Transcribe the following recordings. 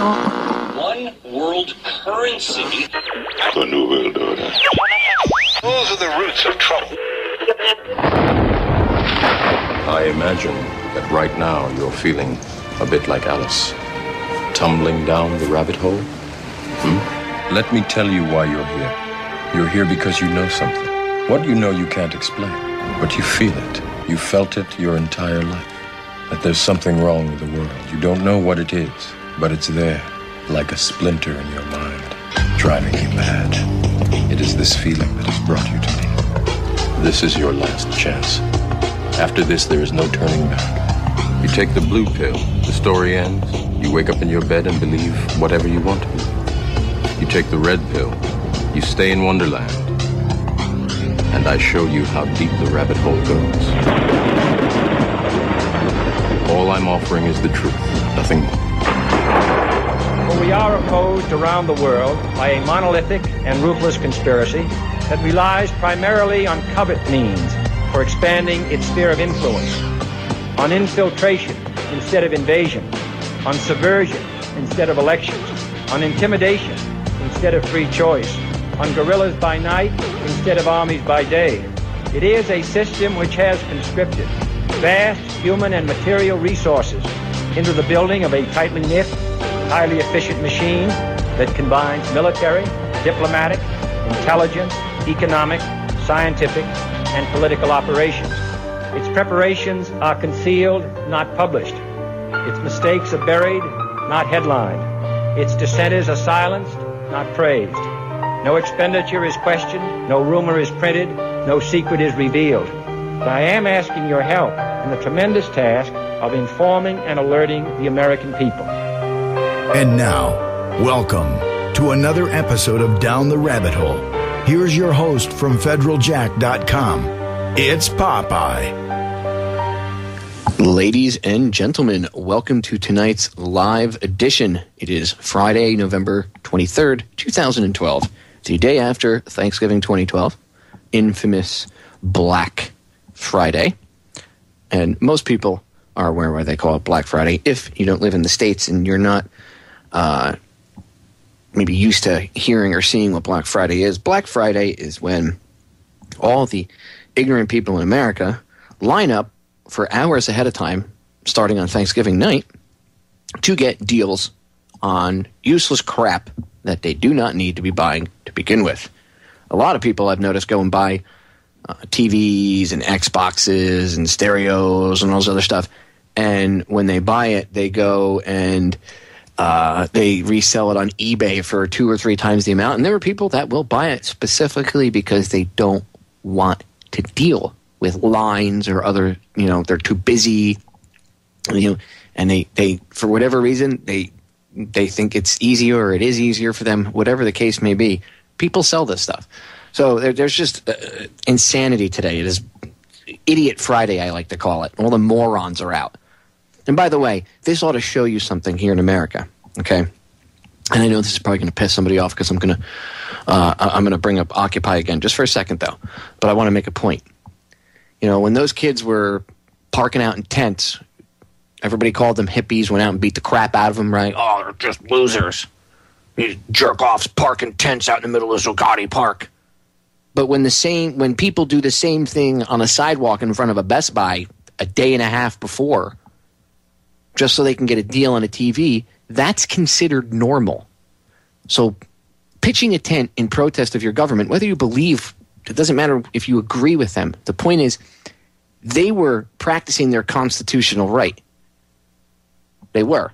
One world currency. The New World Order. Those are the roots of trouble. I imagine that right now you're feeling a bit like Alice, tumbling down the rabbit hole. Let me tell you why you're here. You're here because you know something. What you know you can't explain, but you feel it. You felt it your entire life. That there's something wrong with the world. You don't know what it is, but it's there, like a splinter in your mind, driving you mad. It is this feeling that has brought you to me. This is your last chance. After this, there is no turning back. You take the blue pill, the story ends. You wake up in your bed and believe whatever you want to believe. You take the red pill, you stay in Wonderland, and I show you how deep the rabbit hole goes. All I'm offering is the truth, nothing more. For we are opposed around the world by a monolithic and ruthless conspiracy that relies primarily on covert means for expanding its sphere of influence, on infiltration instead of invasion, on subversion instead of elections, on intimidation instead of free choice, on guerrillas by night instead of armies by day. It is a system which has conscripted vast human and material resources into the building of a tightly knit, highly efficient machine that combines military, diplomatic, intelligence, economic, scientific, and political operations. Its preparations are concealed, not published. Its mistakes are buried, not headlined. Its dissenters are silenced, not praised. No expenditure is questioned, no rumor is printed, no secret is revealed. But I am asking your help in the tremendous task of informing and alerting the American people. And now, welcome to another episode of Down the Rabbit Hole. Here's your host from federaljack.com. It's Popeye. Ladies and gentlemen, welcome to tonight's live edition. It is Friday, November 23rd, 2012. The day after Thanksgiving 2012, infamous Black Friday. And most people are aware why they call it Black Friday. If you don't live in the States and you're not maybe used to hearing or seeing what Black Friday is when all the ignorant people in America line up for hours ahead of time, starting on Thanksgiving night, to get deals on useless crap that they do not need to be buying to begin with. A lot of people I've noticed go and buy TVs and Xboxes and stereos and all this other stuff, and when they buy it, they go and they resell it on eBay for 2 or 3 times the amount. And there are people that will buy it specifically because they don't want to deal with lines or other, they're too busy, and they for whatever reason, they think it's easier or it is easier for them, whatever the case may be. People sell this stuff. So there's just insanity today. It is Idiot Friday, I like to call it. All the morons are out. And by the way, this ought to show you something here in America, okay? And I know this is probably going to piss somebody off because I'm going to bring up Occupy again just for a second, though. But I want to make a point. When those kids were parking out in tents, everybody called them hippies, went out and beat the crap out of them, right? Oh, they're just losers. These jerk-offs parking tents out in the middle of Zuccotti Park. But when people do the same thing on a sidewalk in front of a Best Buy a day and a half before, just so they can get a deal on a TV, that's considered normal. So pitching a tent in protest of your government, whether you believe, it doesn't matter if you agree with them. The point is, they were practicing their constitutional right. They were.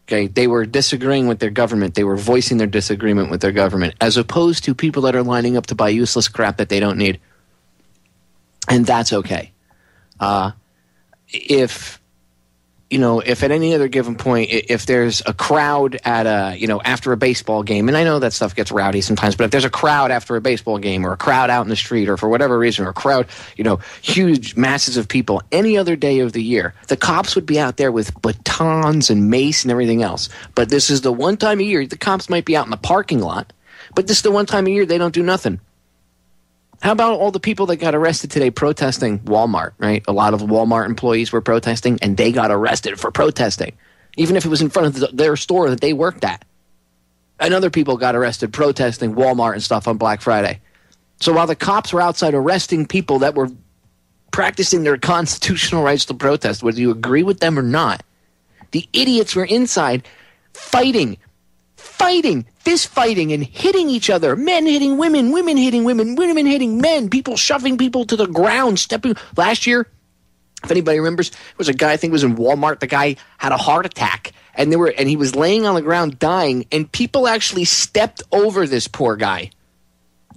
Okay, they were disagreeing with their government. They were voicing their disagreement with their government, as opposed to people that are lining up to buy useless crap that they don't need. And that's okay. If at any other given point, if there's a crowd at after a baseball game, and I know that stuff gets rowdy sometimes, but if there's a crowd after a baseball game, or a crowd out in the street, or for whatever reason, or a crowd, huge masses of people, any other day of the year, the cops would be out there with batons and mace and everything else. But this is the one time a year, the cops might be out in the parking lot, but this is the one time a year they don't do nothing. How about all the people that got arrested today protesting Walmart, right? A lot of Walmart employees were protesting, and they got arrested for protesting. even if it was in front of their store that they worked at. And other people got arrested protesting Walmart and stuff on Black Friday. So while the cops were outside arresting people that were practicing their constitutional rights to protest, whether you agree with them or not, the idiots were inside fighting, fist fighting and hitting each other. Men hitting women, women hitting women, women hitting men, people shoving people to the ground, stepping. Last year, if anybody remembers, there was a guy, I think it was in Walmart, the guy had a heart attack, and he was laying on the ground dying, and people actually stepped over this poor guy.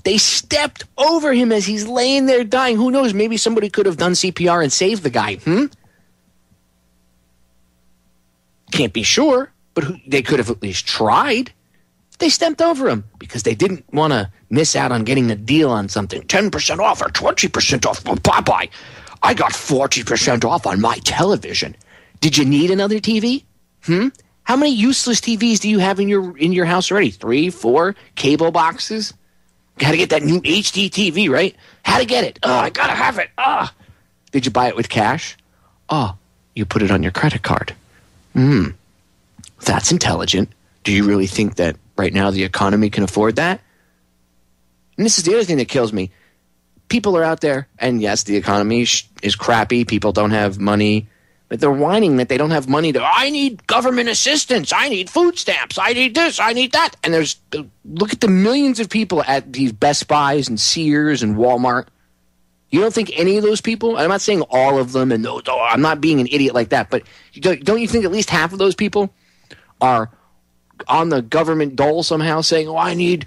They stepped over him as he's laying there dying. Who knows? Maybe somebody could have done CPR and saved the guy. Can't be sure, but they could have at least tried. They stepped over him because they didn't want to miss out on getting a deal on something. 10% off or 20% off from Popeye. I got 40% off on my television. Did you need another TV? How many useless TVs do you have in your house already? 3, 4 cable boxes? Got to get that new HD TV, right? How to get it? Oh, I got to have it. Did you buy it with cash? Oh, you put it on your credit card. That's intelligent. Do you really think that right now the economy can afford that? And this is the other thing that kills me. People are out there, and yes, the economy is crappy. People don't have money. But they're whining that they don't have money I need government assistance. I need food stamps. I need this. I need that. And look at the millions of people at these Best Buys and Sears and Walmart. You don't think any of those people, I'm not saying all of them, and I'm not being an idiot like that, but don't you think at least half of those people are on the government dole somehow saying, I need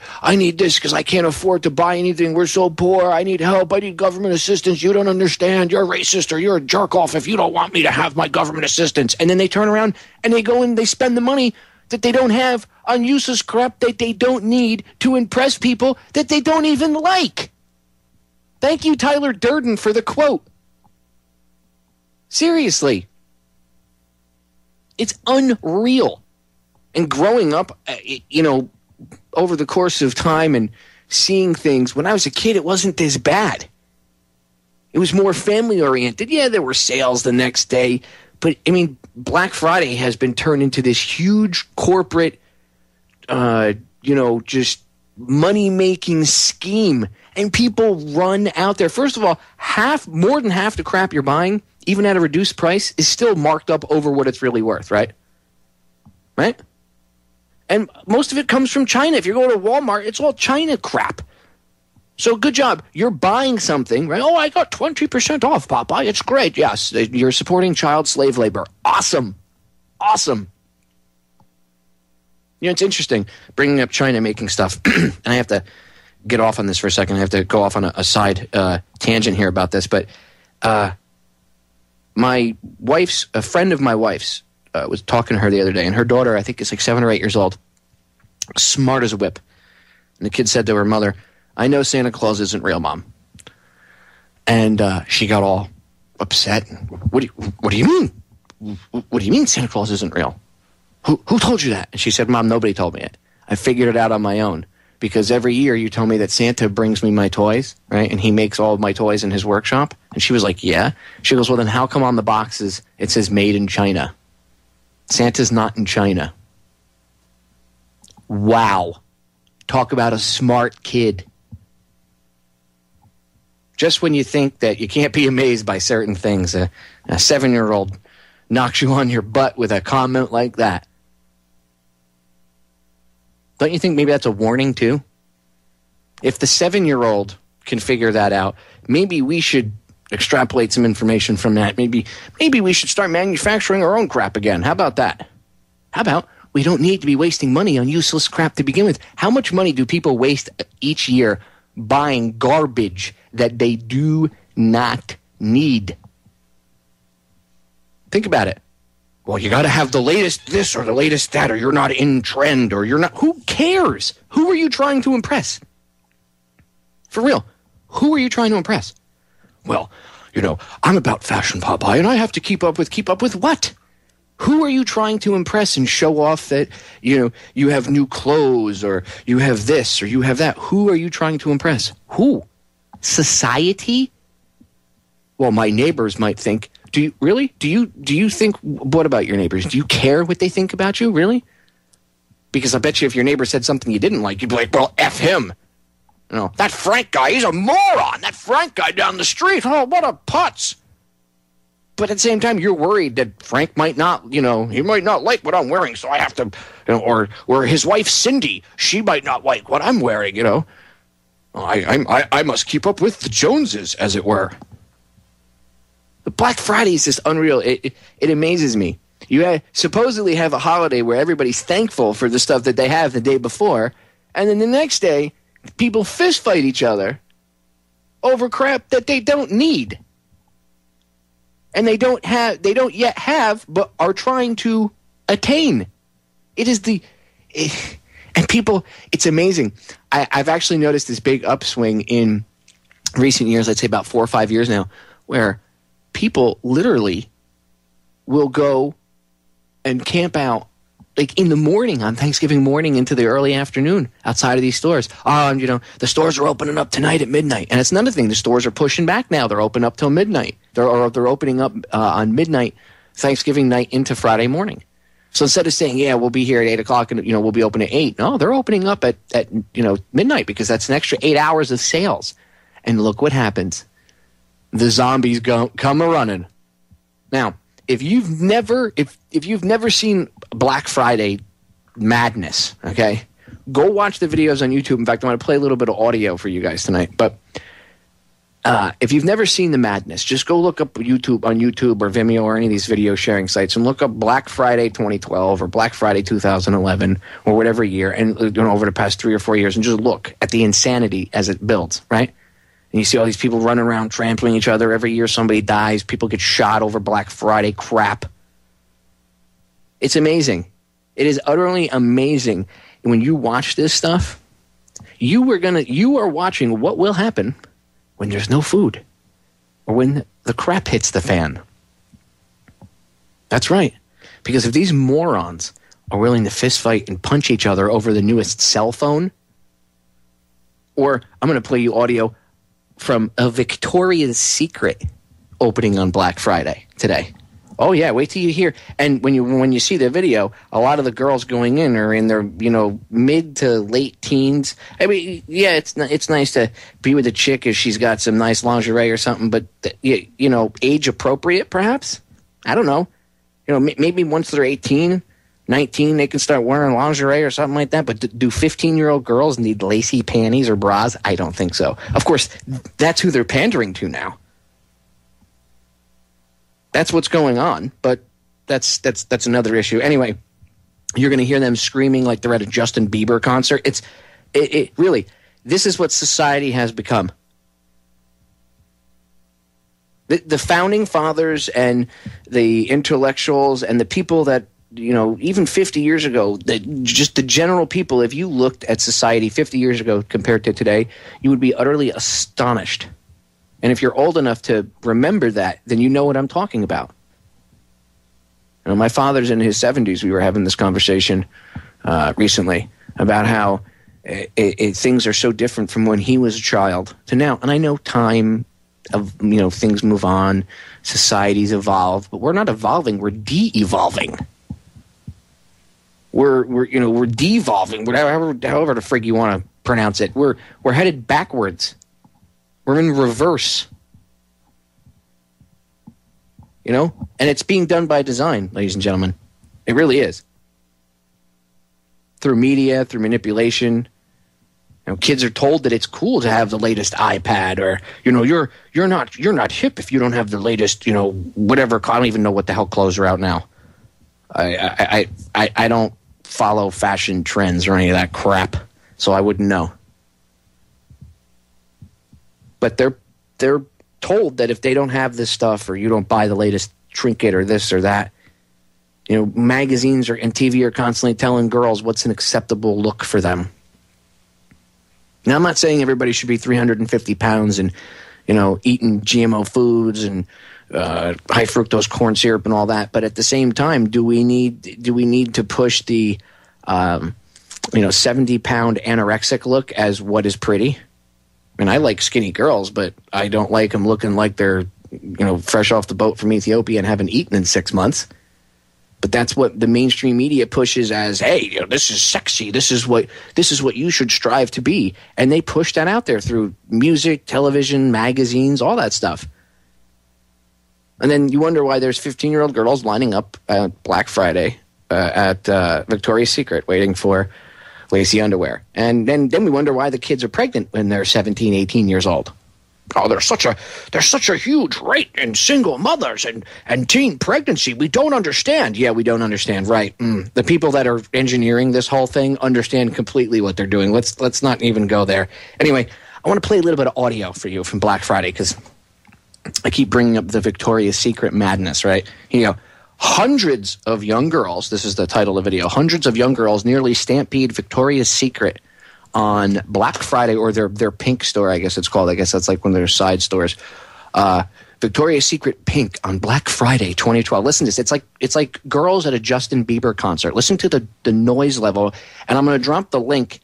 this because I can't afford to buy anything. We're so poor. I need help. I need government assistance. You don't understand. You're racist or you're a jerk off if you don't want me to have my government assistance. And then they turn around and they go and they spend the money that they don't have on useless crap that they don't need to impress people that they don't even like. Thank you, Tyler Durden, for the quote. Seriously. It's unreal. And growing up, over the course of time and seeing things, when I was a kid, it wasn't this bad. It was more family-oriented. Yeah, there were sales the next day. But, Black Friday has been turned into this huge corporate, just money-making scheme. And people run out there. First of all, more than half the crap you're buying, even at a reduced price, is still marked up over what it's really worth, right? Right? And most of it comes from China. If you go to Walmart, it's all China crap. So good job. You're buying something, right? Oh, I got 20% off, Popeye. It's great. Yes, you're supporting child slave labor. Awesome. Awesome. It's interesting bringing up China making stuff. And I have to get off on this for a second. I have to go off on a side tangent here about this. But a friend of my wife's, was talking to her the other day, and her daughter, I think, is like 7 or 8 years old, smart as a whip. And the kid said to her mother, I know Santa Claus isn't real, Mom. And she got all upset. What do you mean? What do you mean Santa Claus isn't real? Who told you that? And she said, Mom, nobody told me it. I figured it out on my own. Because every year you tell me that Santa brings me my toys, right? And he makes all of my toys in his workshop. And she was like, yeah. She goes, well, then how come on the boxes it says made in China? Santa's not in China. Wow. Talk about a smart kid. Just when you think that you can't be amazed by certain things, a 7-year-old knocks you on your butt with a comment like that. Don't you think maybe that's a warning too? If the 7-year-old can figure that out, maybe we should extrapolate some information from that. Maybe we should start manufacturing our own crap again. How about that? How about we don't need to be wasting money on useless crap to begin with? How much money do people waste each year buying garbage that they do not need? Think about it. Well, you got to have the latest this or the latest that, or you're not in trend, or you're not. Who cares? Who are you trying to impress? For real, who are you trying to impress? Well, I'm about fashion, Popeye, and I have to keep up with what? Who are you trying to impress and show off that, you have new clothes, or you have this, or you have that? Who are you trying to impress? Who? Society? Well, my neighbors might think Do you really? Do you think, what about your neighbors? Do you care what they think about you, really? Because I bet you if your neighbor said something you didn't like, you'd be like, well, F him. You know, that Frank guy, he's a moron. That Frank guy down the street, oh, what a putz. But at the same time, you're worried that Frank might not, he might not like what I'm wearing, so I have to, or his wife, Cindy, she might not like what I'm wearing, I must keep up with the Joneses, as it were. The Black Friday is just unreal. It amazes me. You supposedly have a holiday where everybody's thankful for the stuff that they have the day before, and then the next day, people fist fight each other over crap that they don't need. And they don't yet have, but are trying to attain. And people, it's amazing. I've actually noticed this big upswing in recent years, I'd say about 4 or 5 years now, where people literally will go and camp out like in the morning on Thanksgiving morning into the early afternoon outside of these stores. The stores are opening up tonight at midnight. And it's another thing. The stores are pushing back now. They're open up till midnight. They're opening up on midnight, Thanksgiving night into Friday morning. So instead of saying, yeah, we'll be here at 8 o'clock and, we'll be open at 8. No, they're opening up at midnight because that's an extra 8 hours of sales. And look what happens. The zombies come a-running. Now, if you've never seen Black Friday madness, okay, go watch the videos on YouTube. In fact, I'm going to play a little bit of audio for you guys tonight. But if you've never seen the madness, just go look up YouTube on YouTube or Vimeo or any of these video sharing sites and look up Black Friday 2012 or Black Friday 2011 or whatever year, and over the past 3 or 4 years, and just look at the insanity as it builds, right? And you see all these people running around trampling each other. Every year somebody dies. People get shot over Black Friday crap. It's amazing. It is utterly amazing. When you watch this stuff, you are watching what will happen when there's no food or when the crap hits the fan. That's right. Because if these morons are willing to fist fight and punch each other over the newest cell phone, or I'm going to play you audio from a Victoria's Secret opening on Black Friday today. Oh yeah, wait till you hear. And when you see the video, a lot of the girls going in are in their mid to late teens. I mean, yeah, it's nice to be with a chick if she's got some nice lingerie or something, but age appropriate perhaps. I don't know. Maybe once they're 18, 19, they can start wearing lingerie or something like that. But do 15-year-old girls need lacy panties or bras? I don't think so. Of course, that's who they're pandering to now. That's what's going on, but that's another issue. Anyway, you're going to hear them screaming like they're at a Justin Bieber concert. It really, this is what society has become. The founding fathers and the intellectuals and the people that, even 50 years ago, just the general people, if you looked at society 50 years ago compared to today, you would be utterly astonished. And if you're old enough to remember that, then you know what I'm talking about. My father's in his 70s. We were having this conversation recently about how things are so different from when he was a child to now. And I know time of things move on, societies evolve, but we're not evolving. We're de-evolving. We're devolving, however the frig you want to pronounce it. We're headed backwards. We're in reverse. And it's being done by design, ladies and gentlemen. It really is. Through media, through manipulation. Kids are told that it's cool to have the latest iPad, or you're not hip if you don't have the latest, whatever. I don't even know what the hell clothes are out now. I don't follow fashion trends or any of that crap, so I wouldn't know. But they're told that if they don't have this stuff, or you don't buy the latest trinket or this or that, magazines and TV are constantly telling girls what's an acceptable look for them. Now, I'm not saying everybody should be 350 pounds and, eating GMO foods and high fructose corn syrup and all that. But at the same time, do we need to push the 70-pound anorexic look as what is pretty? I mean, I like skinny girls, but I don't like them looking like they're fresh off the boat from Ethiopia and haven't eaten in 6 months. But that's what the mainstream media pushes as, hey, this is sexy. This is what you should strive to be. And they push that out there through music, television, magazines, all that stuff. And then you wonder why there's 15-year-old girls lining up Black Friday at Victoria's Secret waiting for lacy underwear. And then we wonder why the kids are pregnant when they're 17, 18 years old. Oh, there's such a huge rate in single mothers and teen pregnancy. We don't understand. Yeah, we don't understand. Right. The people that are engineering this whole thing understand completely what they're doing. Let's not even go there. Anyway, I want to play a little bit of audio for you from Black Friday because I keep bringing up the Victoria's Secret madness, right? Hundreds of young girls, this is the title of the video, hundreds of young girls nearly stampede Victoria's Secret on Black Friday, or their pink store, I guess it's called. I guess that's like one of their side stores. Victoria's Secret Pink on Black Friday 2012. Listen to this. It's like girls at a Justin Bieber concert. Listen to the noise level, and I'm going to drop the link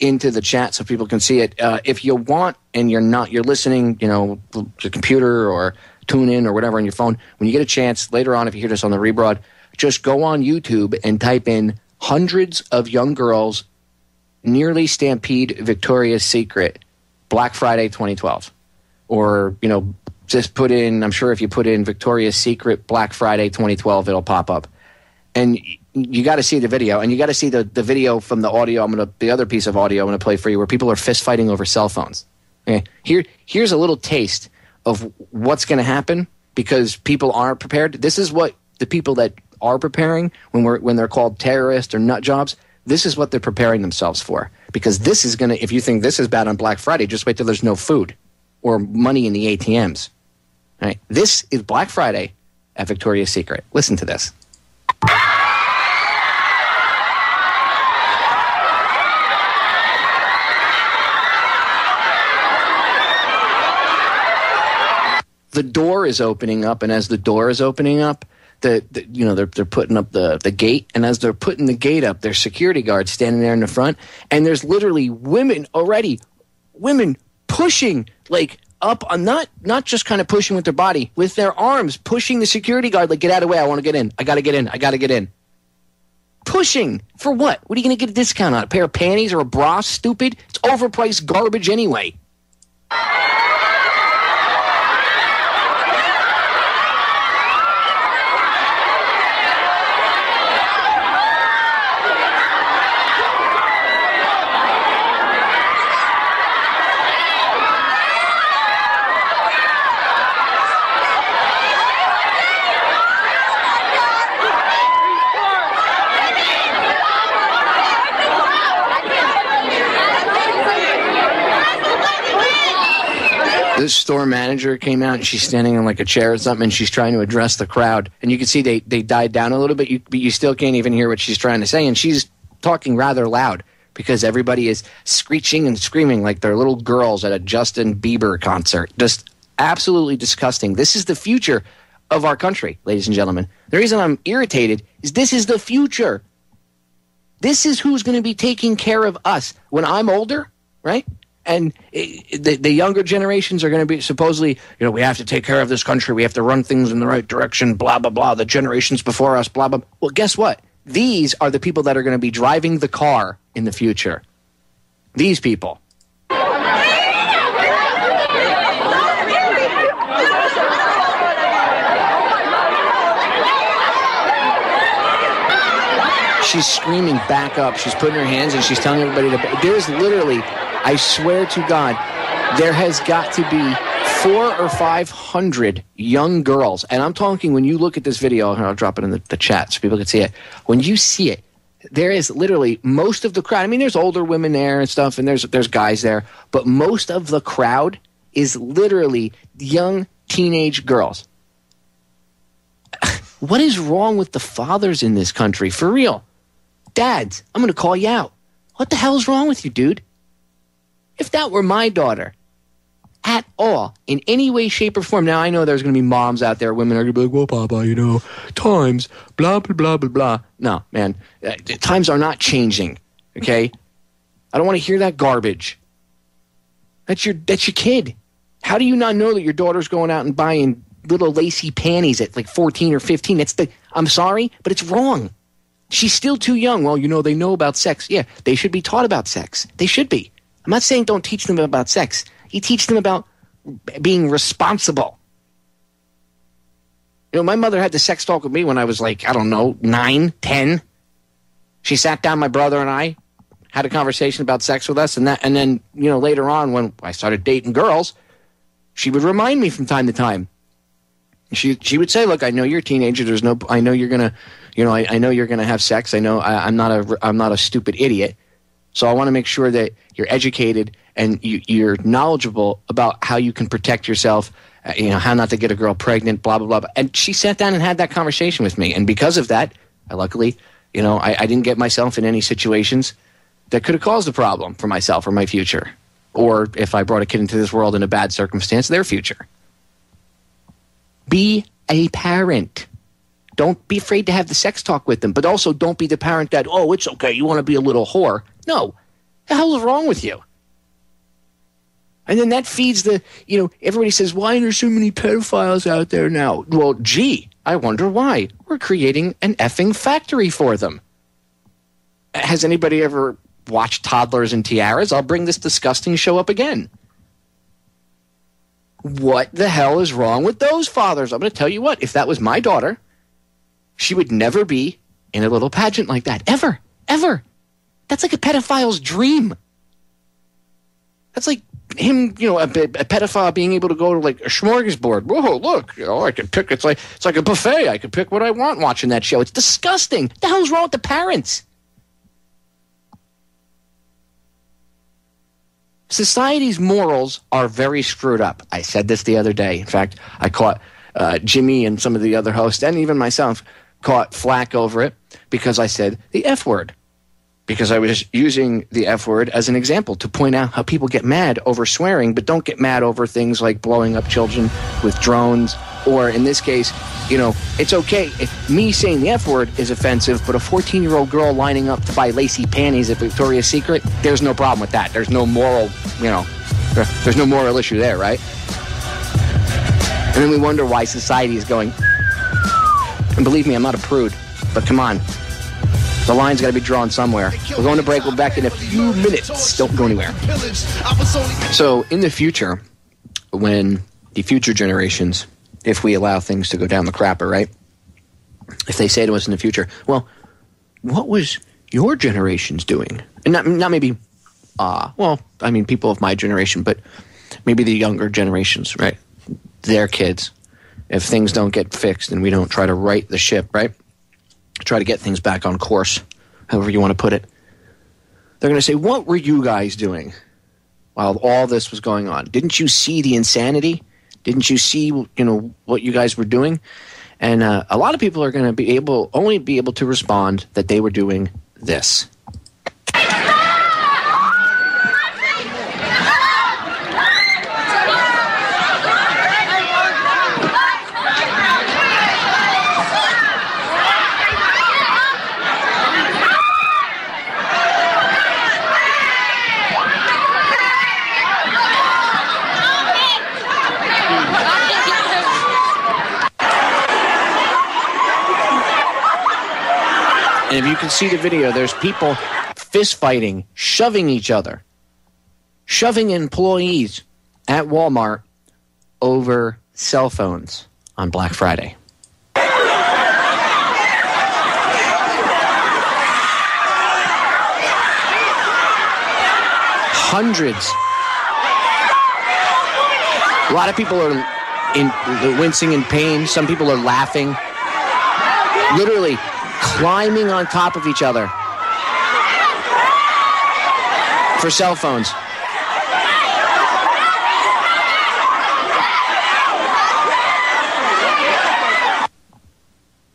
into the chat so people can see it. If you want and you're listening, to the computer or tune in or whatever on your phone, when you get a chance later on, if you hear this on the rebroad, just go on YouTube and type in hundreds of young girls nearly stampede Victoria's Secret Black Friday 2012. Or, just put in, I'm sure if you put in Victoria's Secret Black Friday 2012, it'll pop up. And you got to see the video, and you got to see the video from the audio. The other piece of audio I'm going to play for you where people are fist fighting over cell phones. Okay? Here's a little taste of what's going to happen because people aren't prepared. This is what the people that are preparing when they're called terrorists or nut jobs. This is what they're preparing themselves for, because this is going to, if you think this is bad on Black Friday, just wait till there's no food or money in the ATMs. All right. This is Black Friday at Victoria's Secret. Listen to this. The door is opening up, and as the door is opening up, they're putting up the gate, and as they're putting the gate up, there's security guards standing there in the front, and there's literally women pushing up on not just kind of pushing with their body, with their arms, pushing the security guard like, get out of the way, I want to get in, I gotta get in. Pushing for what? What are you going to get a discount on? A pair of panties or a bra? Stupid. It's overpriced garbage anyway. This store manager came out and she's standing on like a chair or something and she's trying to address the crowd. And you can see they died down a little bit, but you still can't even hear what she's trying to say. And she's talking rather loud because everybody is screeching and screaming like they're little girls at a Justin Bieber concert. Just absolutely disgusting. This is the future of our country, ladies and gentlemen. The reason I'm irritated is this is the future. This is who's going to be taking care of us when I'm older, right? And the younger generations are going to be supposedly, we have to take care of this country. We have to run things in the right direction, blah, blah, blah. The generations before us, blah, blah. Well, guess what? These are the people that are going to be driving the car in the future. These people. She's screaming back up. She's putting her hands and she's telling everybody to... There's literally... I swear to God, there has got to be 400 or 500 young girls. And I'm talking, when you look at this video, and I'll drop it in the chat so people can see it. When you see it, there is literally most of the crowd. I mean, there's older women there and stuff, and there's guys there. But most of the crowd is literally young teenage girls. What is wrong with the fathers in this country? For real. Dads, I'm going to call you out. What the hell is wrong with you, dude? If that were my daughter, at all, in any way, shape, or form. Now, I know there's going to be moms out there, women are going to be like, well, Papa, times, blah, blah, blah, blah, blah. No, man, times are not changing, okay? I don't want to hear that garbage. That's your kid. How do you not know that your daughter's going out and buying little lacy panties at like 14 or 15? I'm sorry, but it's wrong. She's still too young. Well, they know about sex. Yeah, they should be taught about sex. They should be. I'm not saying don't teach them about sex. You teach them about being responsible. My mother had the sex talk with me when I was like, 9, 10. She sat down, my brother and I, had a conversation about sex with us, and then later on when I started dating girls, she would remind me from time to time. She would say, "Look, I know you're a teenager. I know you're gonna, I know you're gonna have sex. I know I'm not a stupid idiot. So I want to make sure that you're educated and you're knowledgeable about how you can protect yourself. How not to get a girl pregnant. Blah blah blah." And she sat down and had that conversation with me, and because of that, luckily, I didn't get myself in any situations that could have caused a problem for myself or my future, or if I brought a kid into this world in a bad circumstance, their future. Be a parent. Don't be afraid to have the sex talk with them, but also don't be the parent that, oh, it's okay, you want to be a little whore. No. The hell is wrong with you? And then that feeds everybody says, why are there so many pedophiles out there now? Well, gee, I wonder why. We're creating an effing factory for them. Has anybody ever watched Toddlers and Tiaras? I'll bring this disgusting show up again. What the hell is wrong with those fathers? I'm going to tell you what, if that was my daughter, she would never be in a little pageant like that. Ever. Ever. That's like a pedophile's dream. That's like him, a pedophile being able to go to like a smorgasbord. Whoa, look, I can pick, it's like a buffet. I can pick what I want watching that show. It's disgusting. What the hell's wrong with the parents? Society's morals are very screwed up. I said this the other day. In fact, I caught Jimmy and some of the other hosts, and even myself, caught flack over it because I said the F word. Because I was using the F word as an example to point out how people get mad over swearing, but don't get mad over things like blowing up children with drones, or in this case, it's okay if me saying the F word is offensive, but a 14-year-old girl lining up to buy lacy panties at Victoria's Secret, there's no problem with that. There's no moral, there's no moral issue there, right? And then we wonder why society is going, and believe me, I'm not a prude, but come on. The line's got to be drawn somewhere. We're going to break. We're back in a few minutes. Don't go anywhere. So in the future, when the future generations, if we allow things to go down the crapper, right? If they say to us in the future, well, what was your generations doing? And not maybe, people of my generation, but maybe the younger generations, right? Their kids. If things don't get fixed and we don't try to right the ship, right? Try to get things back on course, however you want to put it. They're going to say, what were you guys doing while all this was going on? Didn't you see the insanity? Didn't you see, what you guys were doing? And a lot of people are going to only be able to respond that they were doing this. And if you can see the video, there's people fist fighting, shoving each other, shoving employees at Walmart over cell phones on Black Friday. Hundreds. A lot of people are wincing in pain. Some people are laughing. Literally climbing on top of each other for cell phones.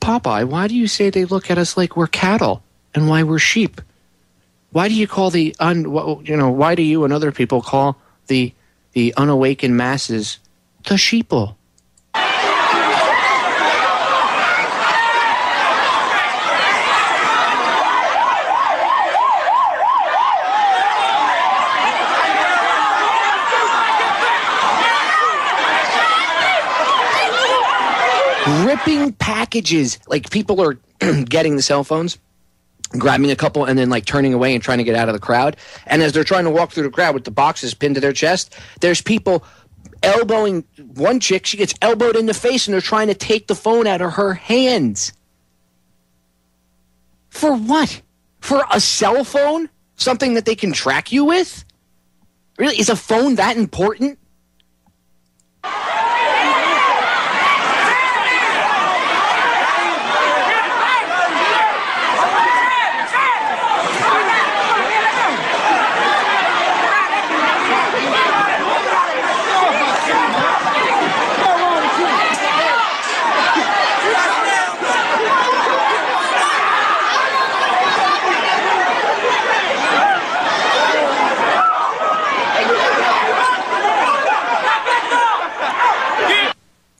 Popeye, why do you say they look at us like we're cattle and why we're sheep? Why do you call why do you and other people call the unawakened masses the sheeple? ripping packages. Like, people are getting the cell phones, grabbing a couple, and then, like, turning away and trying to get out of the crowd. And as they're trying to walk through the crowd with the boxes pinned to their chest, there's people elbowing one chick. She gets elbowed in the face, and they're trying to take the phone out of her hands. For what? For a cell phone? Something that they can track you with? Really? Is a phone that important?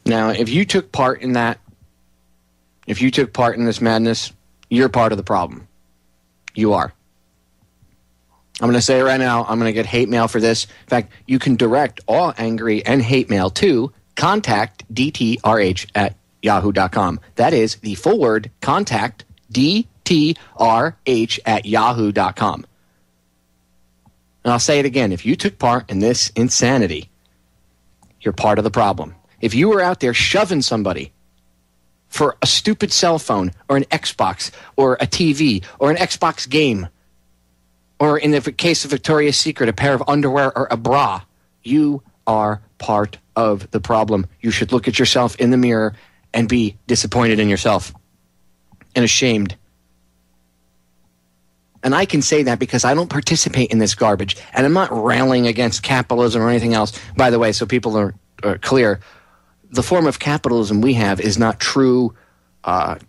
Now, if you took part in that, if you took part in this madness, you're part of the problem. You are. I'm going to say it right now. I'm going to get hate mail for this. In fact, you can direct all angry and hate mail to contact DTRH@yahoo.com. That is the full word, contact DTRH@yahoo.com. And I'll say it again. If you took part in this insanity, you're part of the problem. If you were out there shoving somebody for a stupid cell phone or an Xbox or a TV or an Xbox game, or in the case of Victoria's Secret, a pair of underwear or a bra, you are part of the problem. You should look at yourself in the mirror and be disappointed in yourself and ashamed. And I can say that because I don't participate in this garbage. And I'm not railing against capitalism or anything else. By the way, so people are clear, the form of capitalism we have is not true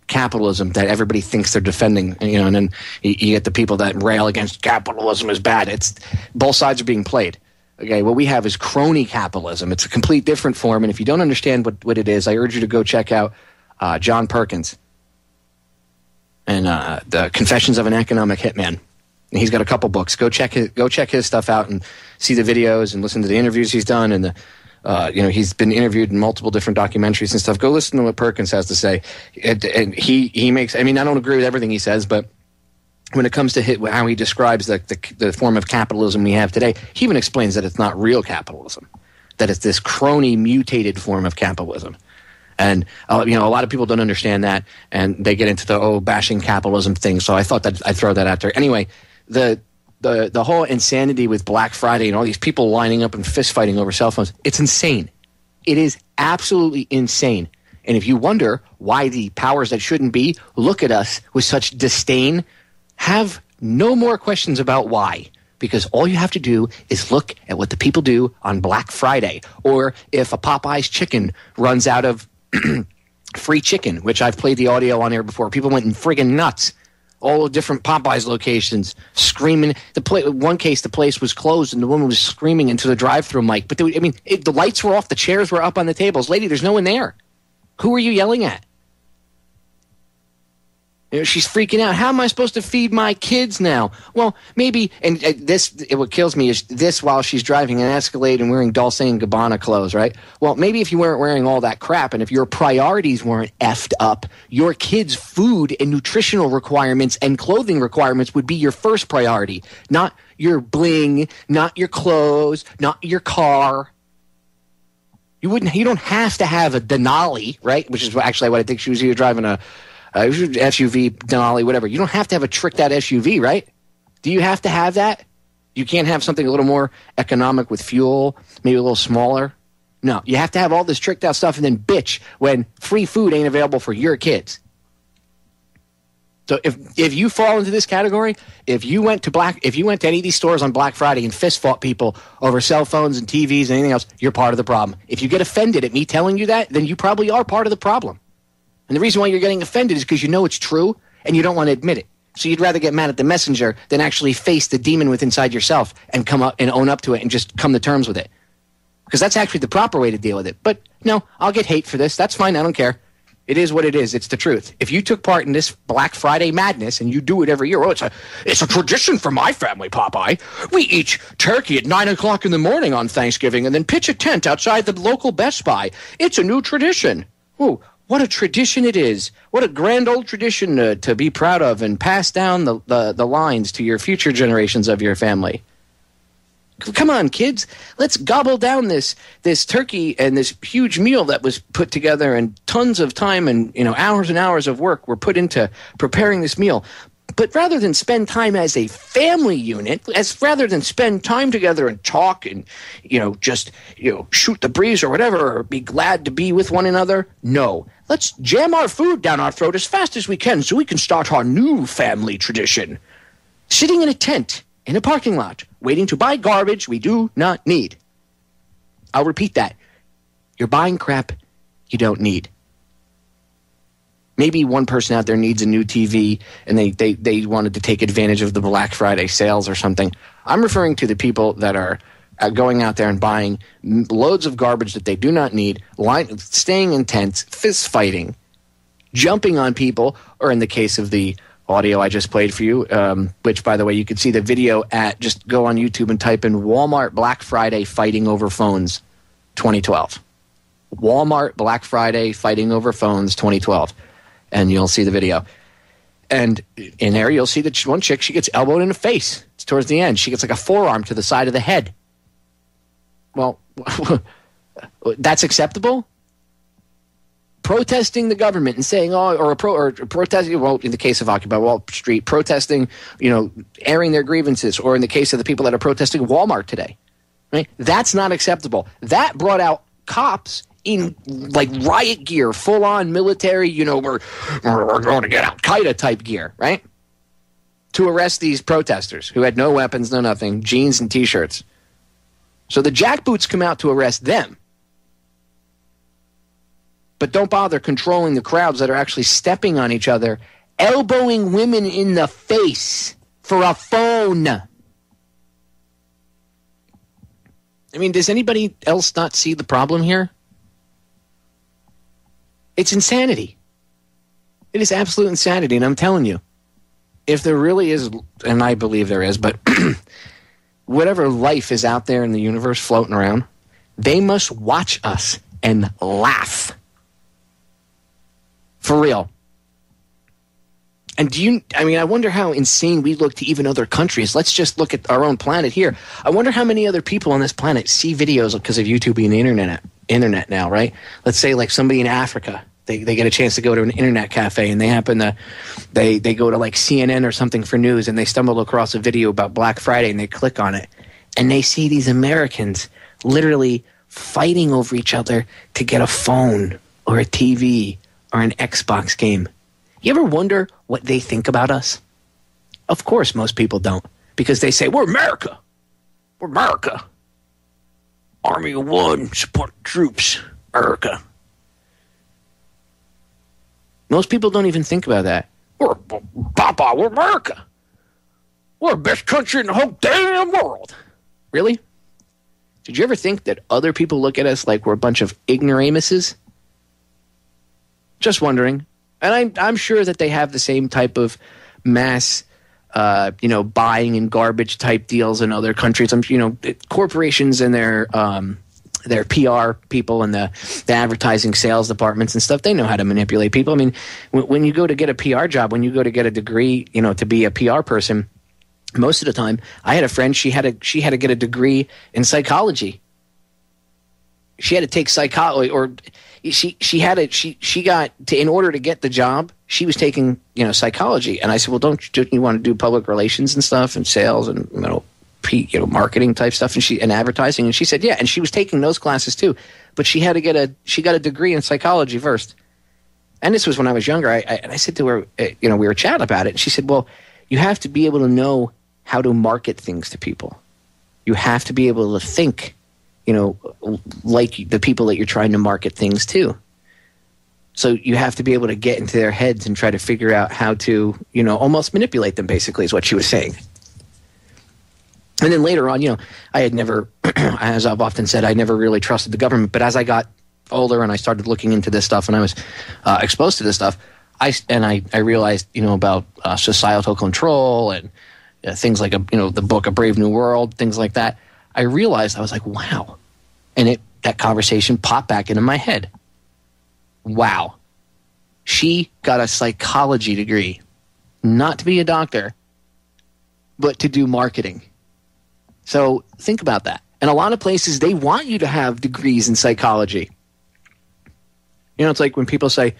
capitalism that everybody thinks they're defending. You know, and then you get the people that rail against capitalism is bad. It's both sides are being played. Okay, what we have is crony capitalism. It's a complete different form. And if you don't understand what it is, I urge you to go check out John Perkins and the Confessions of an Economic Hitman. And he's got a couple books. Go check his stuff out and see the videos and listen to the interviews he's done. And he's been interviewed in multiple different documentaries and stuff. Go listen to what Perkins has to say. And he makes. I mean, I don't agree with everything he says, but when it comes to how he describes the form of capitalism we have today, he even explains that it's not real capitalism, that it's this crony, mutated form of capitalism. And a lot of people don't understand that, and they get into the bashing capitalism thing. So I thought that I'd throw that out there. Anyway, the whole insanity with Black Friday and all these people lining up and fist fighting over cell phones, it's insane. It is absolutely insane. And if you wonder why the powers that shouldn't be look at us with such disdain, have no more questions about why. Because all you have to do is look at what the people do on Black Friday. Or if a Popeye's chicken runs out of free chicken, which I've played the audio on here before. People went friggin' nuts. All the different Popeyes locations, screaming. One case, the place was closed, and the woman was screaming into the drive-thru mic. But the lights were off, the chairs were up on the tables. Lady, there's no one there. Who are you yelling at? She's freaking out. How am I supposed to feed my kids now? Well, maybe, and what kills me is this while she's driving an Escalade and wearing Dolce & Gabbana clothes, right? Well, maybe if you weren't wearing all that crap and if your priorities weren't effed up, your kids' food and nutritional requirements and clothing requirements would be your first priority, not your bling, not your clothes, not your car. You don't have to have a Denali, right? Which is actually what I think she was. Either driving a SUV, Denali, whatever. You don't have to have a tricked out SUV, right? Do you have to have that? You can't have something a little more economic with fuel, maybe a little smaller? No, you have to have all this tricked out stuff and then bitch when free food ain't available for your kids. So if you fall into this category, if you went to any of these stores on Black Friday and fist fought people over cell phones and TVs and anything else, you're part of the problem. If you get offended at me telling you that, then you probably are part of the problem. And the reason why you're getting offended is because you know it's true and you don't want to admit it. So you'd rather get mad at the messenger than actually face the demon within inside yourself and come up and own up to it and just come to terms with it. Because that's actually the proper way to deal with it. But no, I'll get hate for this. That's fine. I don't care. It is what it is. It's the truth. If you took part in this Black Friday madness and you do it every year, it's a tradition for my family, Popeye. We eat turkey at 9 o'clock in the morning on Thanksgiving and then pitch a tent outside the local Best Buy. It's a new tradition. Ooh. What a tradition it is. What a grand old tradition to be proud of and pass down the lines to your future generations of your family. Come on, kids. Let's gobble down this turkey and this huge meal that was put together, and tons of time and hours and hours of work were put into preparing this meal. But rather than spend time as a family unit, rather than spend time together and talk and, just shoot the breeze or whatever, or be glad to be with one another, no. Let's jam our food down our throat as fast as we can so we can start our new family tradition. Sitting in a tent in a parking lot, waiting to buy garbage we do not need. I'll repeat that. You're buying crap you don't need. Maybe one person out there needs a new TV and they wanted to take advantage of the Black Friday sales or something. I'm referring to the people that are going out there and buying loads of garbage that they do not need, staying in tents, fist fighting, jumping on people, or in the case of the audio I just played for you, which, by the way, you can see the video just go on YouTube and type in Walmart Black Friday fighting over phones 2012. Walmart Black Friday fighting over phones 2012. And you'll see the video. And in there, you'll see that one chick, she gets elbowed in the face. It's towards the end. She gets like a forearm to the side of the head. Well, that's acceptable? Protesting the government and saying, or protesting, well, in the case of Occupy Wall Street, protesting, airing their grievances, or in the case of the people that are protesting Walmart today, right? That's not acceptable. That brought out cops in like riot gear, full-on military, we're going to get Al-Qaeda type gear, right? To arrest these protesters who had no weapons, no nothing, jeans and T-shirts. So the jackboots come out to arrest them. But don't bother controlling the crowds that are actually stepping on each other, elbowing women in the face for a phone. I mean, does anybody else not see the problem here? It's insanity. It is absolute insanity, and I'm telling you, if there really is, and I believe there is, but whatever life is out there in the universe floating around, they must watch us and laugh. For real. And I wonder how insane we look to even other countries. Let's just look at our own planet here. I wonder how many other people on this planet see videos because of YouTube and the internet now, right? Let's say like somebody in Africa, they get a chance to go to an internet cafe and they happen to, they go to like CNN or something for news and they stumble across a video about Black Friday and they click on it and they see these Americans literally fighting over each other to get a phone or a TV or an Xbox game. You ever wonder what they think about us? Of course, most people don't, because they say, we're America. We're America. Army of one, support troops, America. Most people don't even think about that. We're Popeye, we're America. We're the best country in the whole damn world. Really? Did you ever think that other people look at us like we're a bunch of ignoramuses? Just wondering. And I'm sure that they have the same type of mass, buying and garbage type deals in other countries. Corporations and their PR people and the advertising sales departments and stuff, they know how to manipulate people. I mean, when you go to get a PR job, when you go to get a degree, to be a PR person, most of the time, I had a friend, she had to get a degree in psychology. She had to take psychology, or she got to, in order to get the job, she was taking, psychology. And I said, well, don't you want to do public relations and stuff and sales and, marketing type stuff and advertising? And she said, yeah. And she was taking those classes too, but she got a degree in psychology first. And this was when I was younger. I said to her, we were chatting about it. And she said, well, you have to be able to know how to market things to people. You have to be able to think, like the people that you're trying to market things to. So you have to be able to get into their heads and try to figure out how to, almost manipulate them, basically, is what she was saying. And then later on, I had never, as I've often said, I never really trusted the government. But as I got older and I started looking into this stuff and I was exposed to this stuff, I realized, about societal control and things like, the book A Brave New World, things like that. I realized, I was like, wow. And that conversation popped back into my head. Wow. She got a psychology degree, not to be a doctor, but to do marketing. So think about that. And a lot of places, they want you to have degrees in psychology. It's like when people say,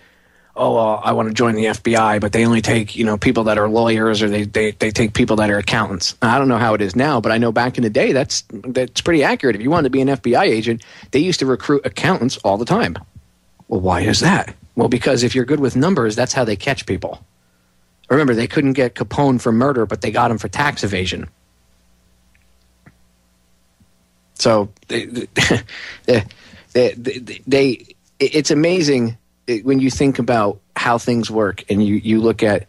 oh, I want to join the FBI, but they only take, people that are lawyers, or they take people that are accountants. I don't know how it is now, but I know back in the day, that's pretty accurate. If you wanted to be an FBI agent, they used to recruit accountants all the time. Well, why is that? Well, because if you're good with numbers, that's how they catch people. Remember, they couldn't get Capone for murder, but they got him for tax evasion. So it's amazing when you think about how things work, and you look at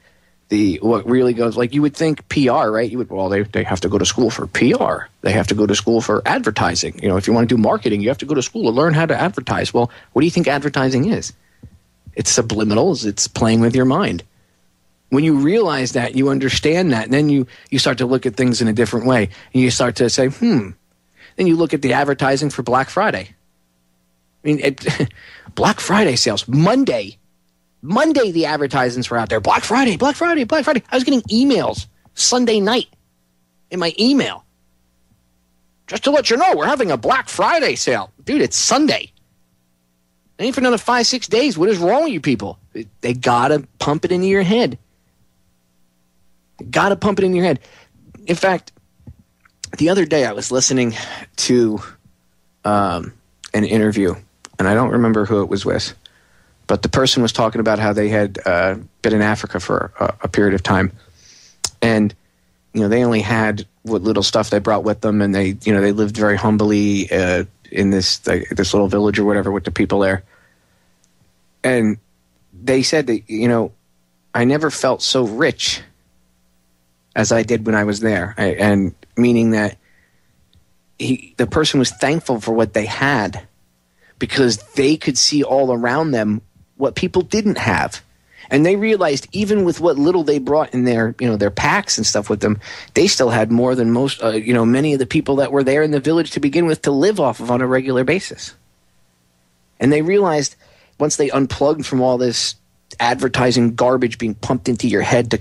what really goes. Like, you would think PR, right? They have to go to school for PR. They have to go to school for advertising. If you want to do marketing, you have to go to school to learn how to advertise. Well, what do you think advertising is? It's subliminals. It's playing with your mind. When you realize that, you understand that, and then you start to look at things in a different way. And you start to say, Then you look at the advertising for Black Friday. Black Friday sales. Monday, the advertisements were out there. Black Friday, Black Friday, Black Friday. I was getting emails Sunday night in my email. Just to let you know, we're having a Black Friday sale. Dude, it's Sunday. It ain't for another 5-6 days. What is wrong with you people? They got to pump it into your head. Got to pump it in your head. In fact, the other day I was listening to an interview, and I don't remember who it was with, but the person was talking about how they had been in Africa for a period of time, and they only had what little stuff they brought with them, and they lived very humbly in this little village or whatever with the people there, and they said that I never felt so rich as I did when I was there, and meaning that the person was thankful for what they had because they could see all around them what people didn't have. And they realized even with what little they brought in their packs and stuff with them, they still had more than most, many of the people that were there in the village to begin with to live off of on a regular basis. And they realized once they unplugged from all this advertising garbage being pumped into your head to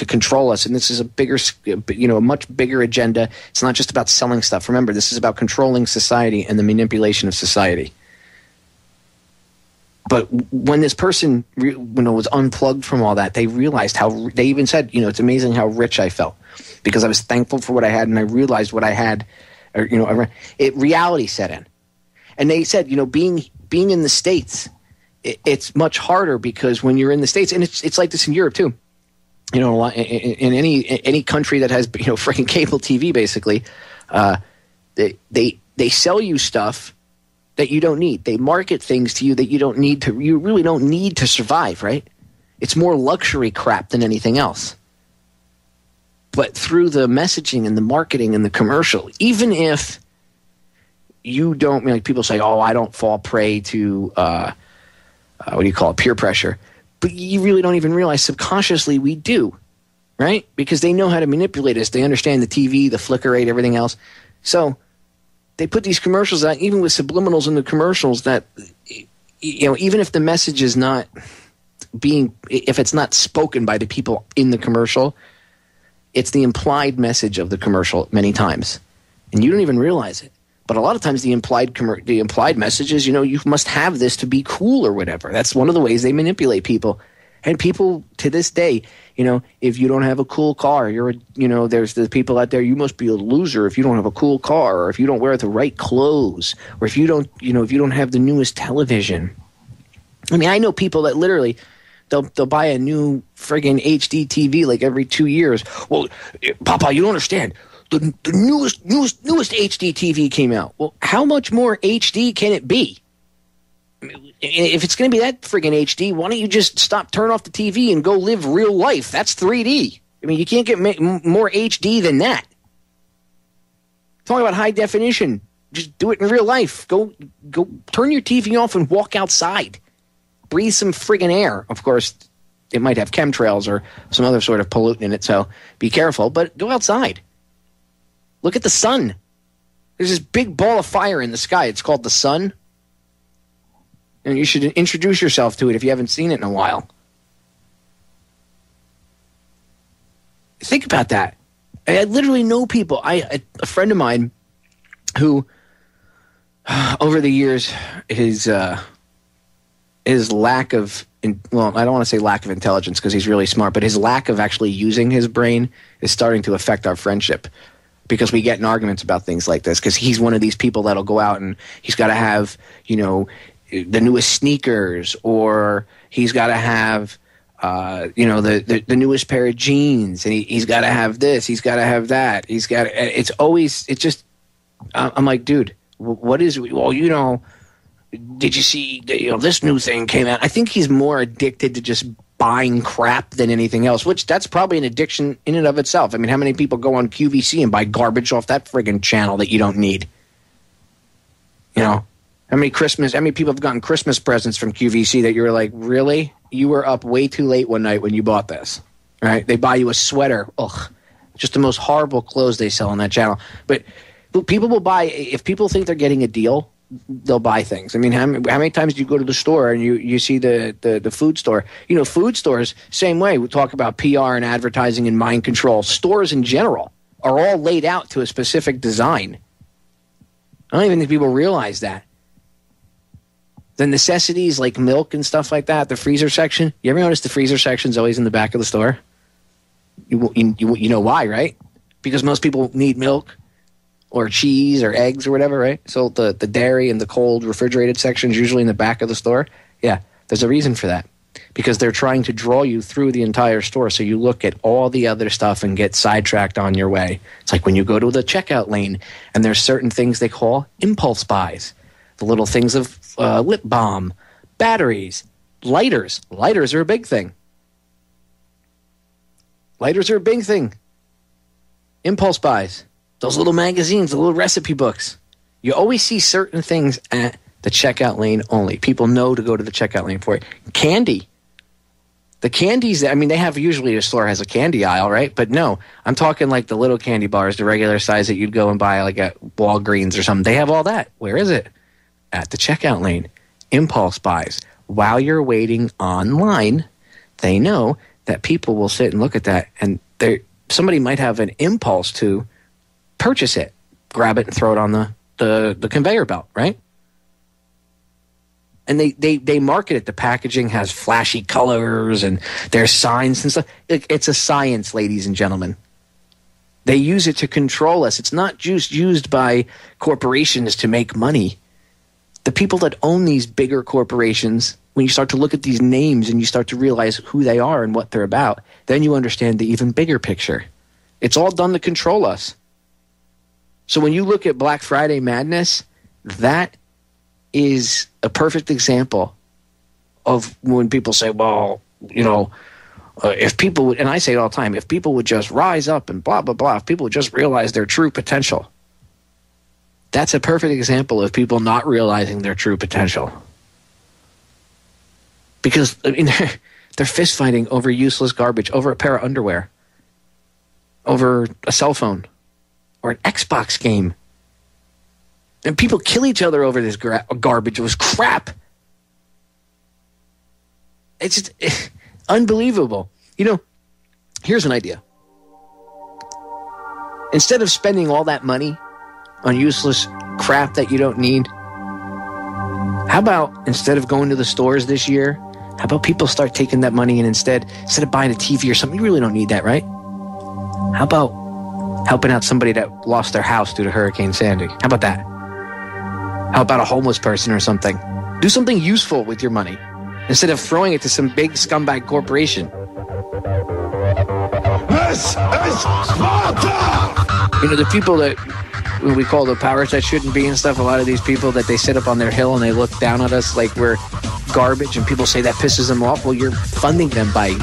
control us, and this is a much bigger agenda. It's not just about selling stuff. Remember, this is about controlling society and the manipulation of society. But when this person was unplugged from all that, they realized how, they even said, it's amazing how rich I felt because I was thankful for what I had, and I realized what I had, reality set in. And they said, being in the States, it's much harder because when you're in the States, and it's like this in Europe too, a lot in any country that has freaking cable TV, basically, they sell you stuff that you don't need. They market things to you that you don't need to. You really don't need to survive, right? It's more luxury crap than anything else. But through the messaging and the marketing and the commercial, even if you don't, like people say, oh, I don't fall prey to peer pressure. But you really don't even realize subconsciously we do, right? Because they know how to manipulate us. They understand the TV, the flicker rate, everything else. So they put these commercials out, even with subliminals in the commercials, that, even if the message is not if it's not spoken by the people in the commercial, it's the implied message of the commercial many times. And you don't even realize it. But a lot of times the implied message is, you must have this to be cool or whatever. That's one of the ways they manipulate people. And people to this day, if you don't have a cool car, there's the people out there, you must be a loser if you don't have a cool car, or if you don't wear the right clothes, or if you don't have the newest television. I mean, I know people that literally they'll buy a new friggin' HD TV like every 2 years. Well, Papa, you don't understand. The newest HD TV came out. Well, how much more HD can it be? If it's going to be that friggin' HD, why don't you just turn off the TV and go live real life? That's 3D. I mean, you can't get more HD than that. Talking about high definition, just do it in real life. Go turn your TV off and walk outside. Breathe some friggin' air. Of course, it might have chemtrails or some other sort of pollutant in it, so be careful. But go outside. Look at the sun. There's this big ball of fire in the sky. It's called the sun. And you should introduce yourself to it if you haven't seen it in a while. Think about that. I literally know people. A friend of mine who, over the years, his lack of, well, I don't want to say lack of intelligence because he's really smart, but his lack of actually using his brain is starting to affect our friendship because we get in arguments about things like this because he's one of these people that'll go out and he's got to have, the newest sneakers, or he's got to have, the newest pair of jeans, and he's got to have this, he's got to have that, I'm like, dude, what is, well, did you see, this new thing came out? I think he's more addicted to just buying crap than anything else, which that's probably an addiction in and of itself. I mean, how many people go on QVC and buy garbage off that friggin' channel that you don't need? How many people have gotten Christmas presents from QVC that you were like, really? You were up way too late one night when you bought this, right? They buy you a sweater. Ugh, just the most horrible clothes they sell on that channel. But people will buy, if people think they're getting a deal, they'll buy things. I mean, how many times do you go to the store and you see the food store? Food stores, same way. We talk about PR and advertising and mind control. Stores in general are all laid out to a specific design. I don't even think people realize that. The necessities like milk and stuff like that, the freezer section. You ever notice the freezer section's always in the back of the store? You know why, right? Because most people need milk or cheese or eggs or whatever, right? So the dairy and the cold refrigerated section's usually in the back of the store. Yeah, there's a reason for that. Because they're trying to draw you through the entire store so you look at all the other stuff and get sidetracked on your way. It's like when you go to the checkout lane and there's certain things they call impulse buys. The little things of lip balm, batteries, lighters. Lighters are a big thing. Impulse buys. Those little magazines, the little recipe books. You always see certain things at the checkout lane only. People know to go to the checkout lane for it. Candy. The candies, I mean, they have usually a store has a candy aisle, right? But no, I'm talking like the little candy bars, the regular size that you'd go and buy like at Walgreens or something. They have all that. Where is it? At the checkout lane. Impulse buys. While you're waiting online, they know that people will sit and look at that, and somebody might have an impulse to purchase it, grab it and throw it on the conveyor belt, right? And they market it. The packaging has flashy colors and there's signs and stuff. It's a science, ladies and gentlemen. They use it to control us. It's not just used by corporations to make money. The people that own these bigger corporations, when you start to look at these names and you start to realize who they are and what they're about, then you understand the even bigger picture. It's all done to control us. So when you look at Black Friday madness, that is a perfect example of when people say, well, if people would, and I say it all the time, if people would just rise up and blah, blah, blah, if people would just realize their true potential. That's a perfect example of people not realizing their true potential. Because, I mean, they're fist fighting over useless garbage, over a pair of underwear, over a cell phone, or an Xbox game. And people kill each other over this garbage. It was crap. It's just unbelievable. Here's an idea. Instead of spending all that money on useless crap that you don't need, how about instead of going to the stores this year, how about people start taking that money and instead of buying a TV or something, you really don't need that, right? How about helping out somebody that lost their house due to Hurricane Sandy? How about that? How about a homeless person or something? Do something useful with your money instead of throwing it to some big scumbag corporation. This is Sparta! The people that we call the powers that shouldn't be and stuff, a lot of these people that they sit up on their hill and they look down at us like we're garbage, and people say that pisses them off. Well, you're funding them by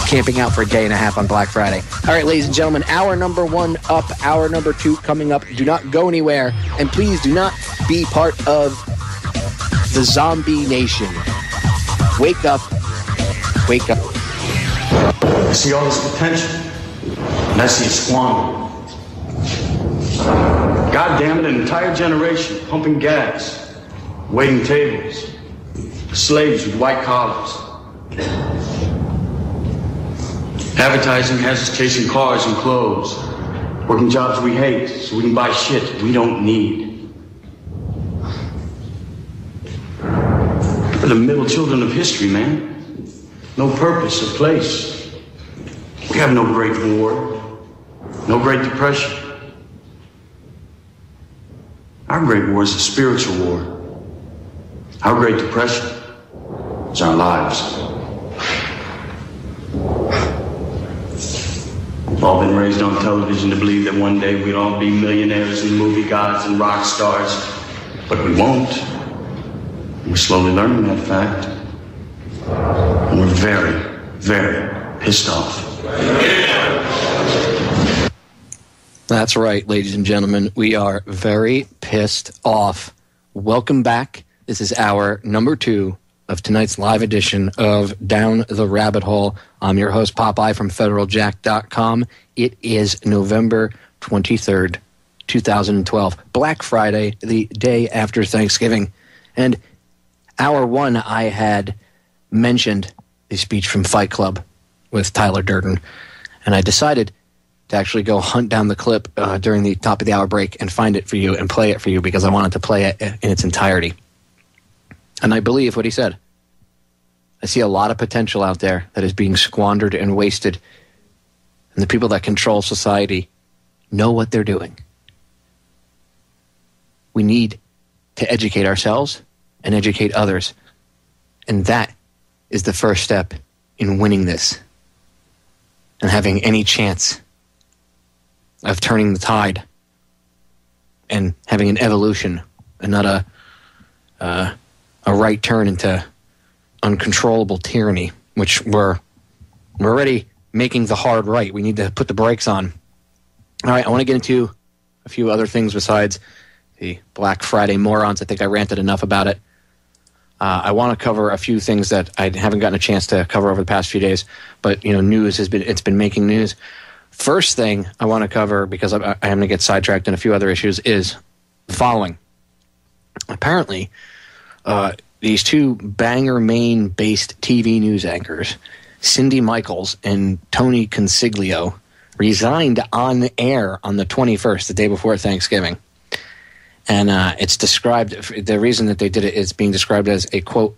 camping out for a day and a half on Black Friday. All right, ladies and gentlemen, hour number 1 up, hour number 2 coming up. Do not go anywhere, and please do not be part of the zombie nation. Wake up. Wake up. I see all this potential, and I see it squandered. God damn it, an entire generation pumping gas, waiting tables, slaves with white collars. Advertising has us chasing cars and clothes, working jobs we hate so we can buy shit we don't need. We're the middle children of history, man. No purpose or place. We have no Great War, no Great Depression. Our Great War is a spiritual war. Our Great Depression is our lives. We've all been raised on television to believe that one day we'd all be millionaires and movie gods and rock stars, but we won't. We're slowly learning that fact. And we're very, very pissed off. That's right, ladies and gentlemen. We are very pissed off. Welcome back. This is hour number 2 of tonight's live edition of Down the Rabbit Hole. I'm your host, Popeye from FederalJack.com. It is November 23rd, 2012. Black Friday, the day after Thanksgiving. And hour 1, I had mentioned the speech from Fight Club with Tyler Durden. And I decided to actually go hunt down the clip during the top of the hour break and find it for you and play it for you because I wanted to play it in its entirety. And I believe what he said. I see a lot of potential out there that is being squandered and wasted. And the people that control society know what they're doing. We need to educate ourselves and educate others. And that is the first step in winning this and having any chance of turning the tide and having an evolution and not a right turn into uncontrollable tyranny, which we're already making the hard right. We need to put the brakes on. All right, I want to get into a few other things besides the Black Friday morons. I think I ranted enough about it. I want to cover a few things that I haven't gotten a chance to cover over the past few days, but news it's been making news. First thing I want to cover, because I'm going to get sidetracked in a few other issues, is the following. Apparently, these two Bangor, Maine-based TV news anchors, Cindy Michaels and Tony Consiglio, resigned on air on the 21st, the day before Thanksgiving. And it's described, the reason that they did it is being described as a, quote,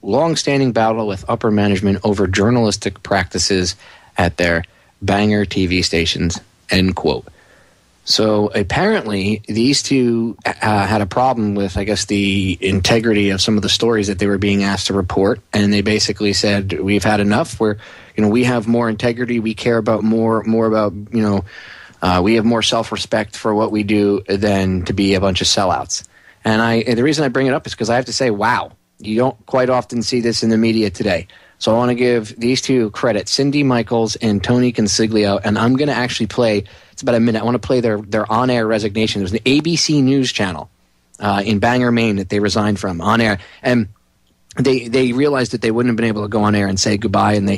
long-standing battle with upper management over journalistic practices at their Bangor TV stations, end quote. So apparently these two had a problem with, I guess, the integrity of some of the stories that they were being asked to report, and they basically said, we've had enough. We have more integrity. We care about more about, we have more self-respect for what we do than to be a bunch of sellouts. And the reason I bring it up is because I have to say, wow, you don't quite often see this in the media today. So I want to give these two credit, Cindy Michaels and Tony Consiglio, and I'm going to actually play, it's about a minute, I want to play their on-air resignation. It was an ABC News channel in Bangor, Maine that they resigned from on air. And they realized that they wouldn't have been able to go on air and say goodbye and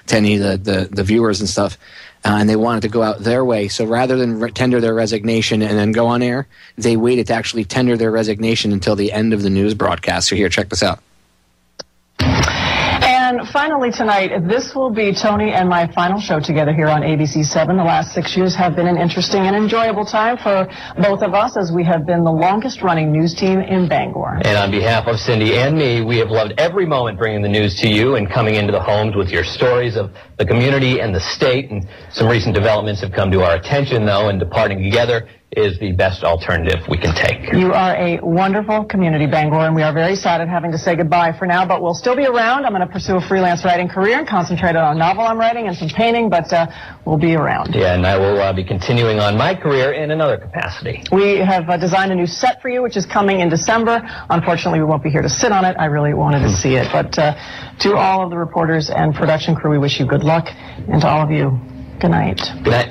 to any of the viewers and stuff. And they wanted to go out their way. So rather than tender their resignation and then go on air, they waited to actually tender their resignation until the end of the news broadcast. So here, check this out. And finally tonight, this will be Tony and my final show together here on ABC 7. The last 6 years have been an interesting and enjoyable time for both of us, as we have been the longest-running news team in Bangor. And on behalf of Cindy and me, we have loved every moment bringing the news to you and coming into the homes with your stories of the community and the state. And some recent developments have come to our attention, though, and departing together is the best alternative we can take. You are a wonderful community, Bangor, and we are very sad at having to say goodbye for now, but we'll still be around. I'm going to pursue a freelance writing career and concentrate on a novel I'm writing and some painting, but we'll be around. Yeah, and I will be continuing on my career in another capacity. We have designed a new set for you, which is coming in December. Unfortunately, we won't be here to sit on it. I really wanted to see it, but to all of the reporters and production crew, we wish you good luck, and to all of you, good night. Good night.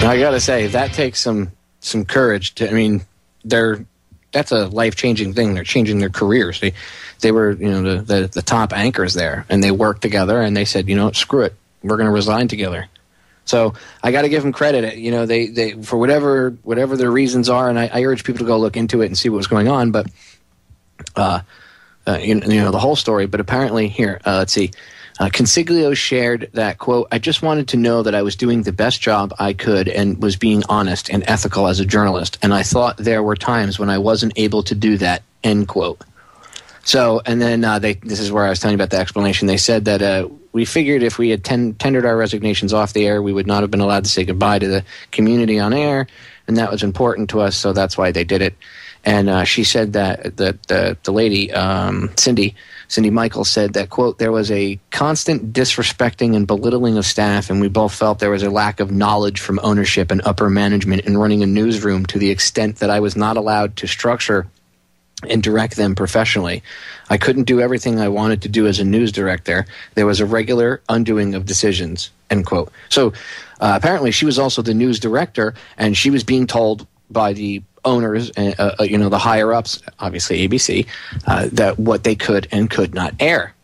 I gotta say, that takes some courage to, that's a life-changing thing. They're changing their careers. They were, the top anchors there, and they worked together, and they said, screw it, we're going to resign together. So I got to give them credit. They for whatever their reasons are, and I urge people to go look into it and see what was going on. But the whole story. But apparently, here, let's see. Consiglio shared that, quote, "I just wanted to know that I was doing the best job I could and was being honest and ethical as a journalist. And I thought there were times when I wasn't able to do that," end quote. So, and then this is where I was telling you about the explanation. They said that we figured if we had tendered our resignations off the air, we would not have been allowed to say goodbye to the community on air, and that was important to us, so that's why they did it. And she said that the lady, Cindy Michaels, said that, quote, "There was a constant disrespecting and belittling of staff, and we both felt there was a lack of knowledge from ownership and upper management in running a newsroom to the extent that I was not allowed to structure and direct them professionally. I couldn't do everything I wanted to do as a news director. There was a regular undoing of decisions," end quote. So apparently she was also the news director, and she was being told by the owners, the higher-ups, obviously ABC, that what they could and could not air.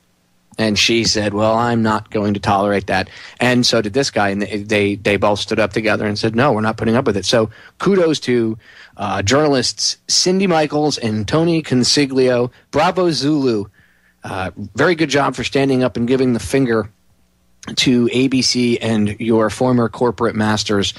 And she said, well, I'm not going to tolerate that. And so did this guy, and they both stood up together and said, no, we're not putting up with it. So kudos to journalists Cindy Michaels and Tony Consiglio. Bravo Zulu. Very good job for standing up and giving the finger to ABC and your former corporate masters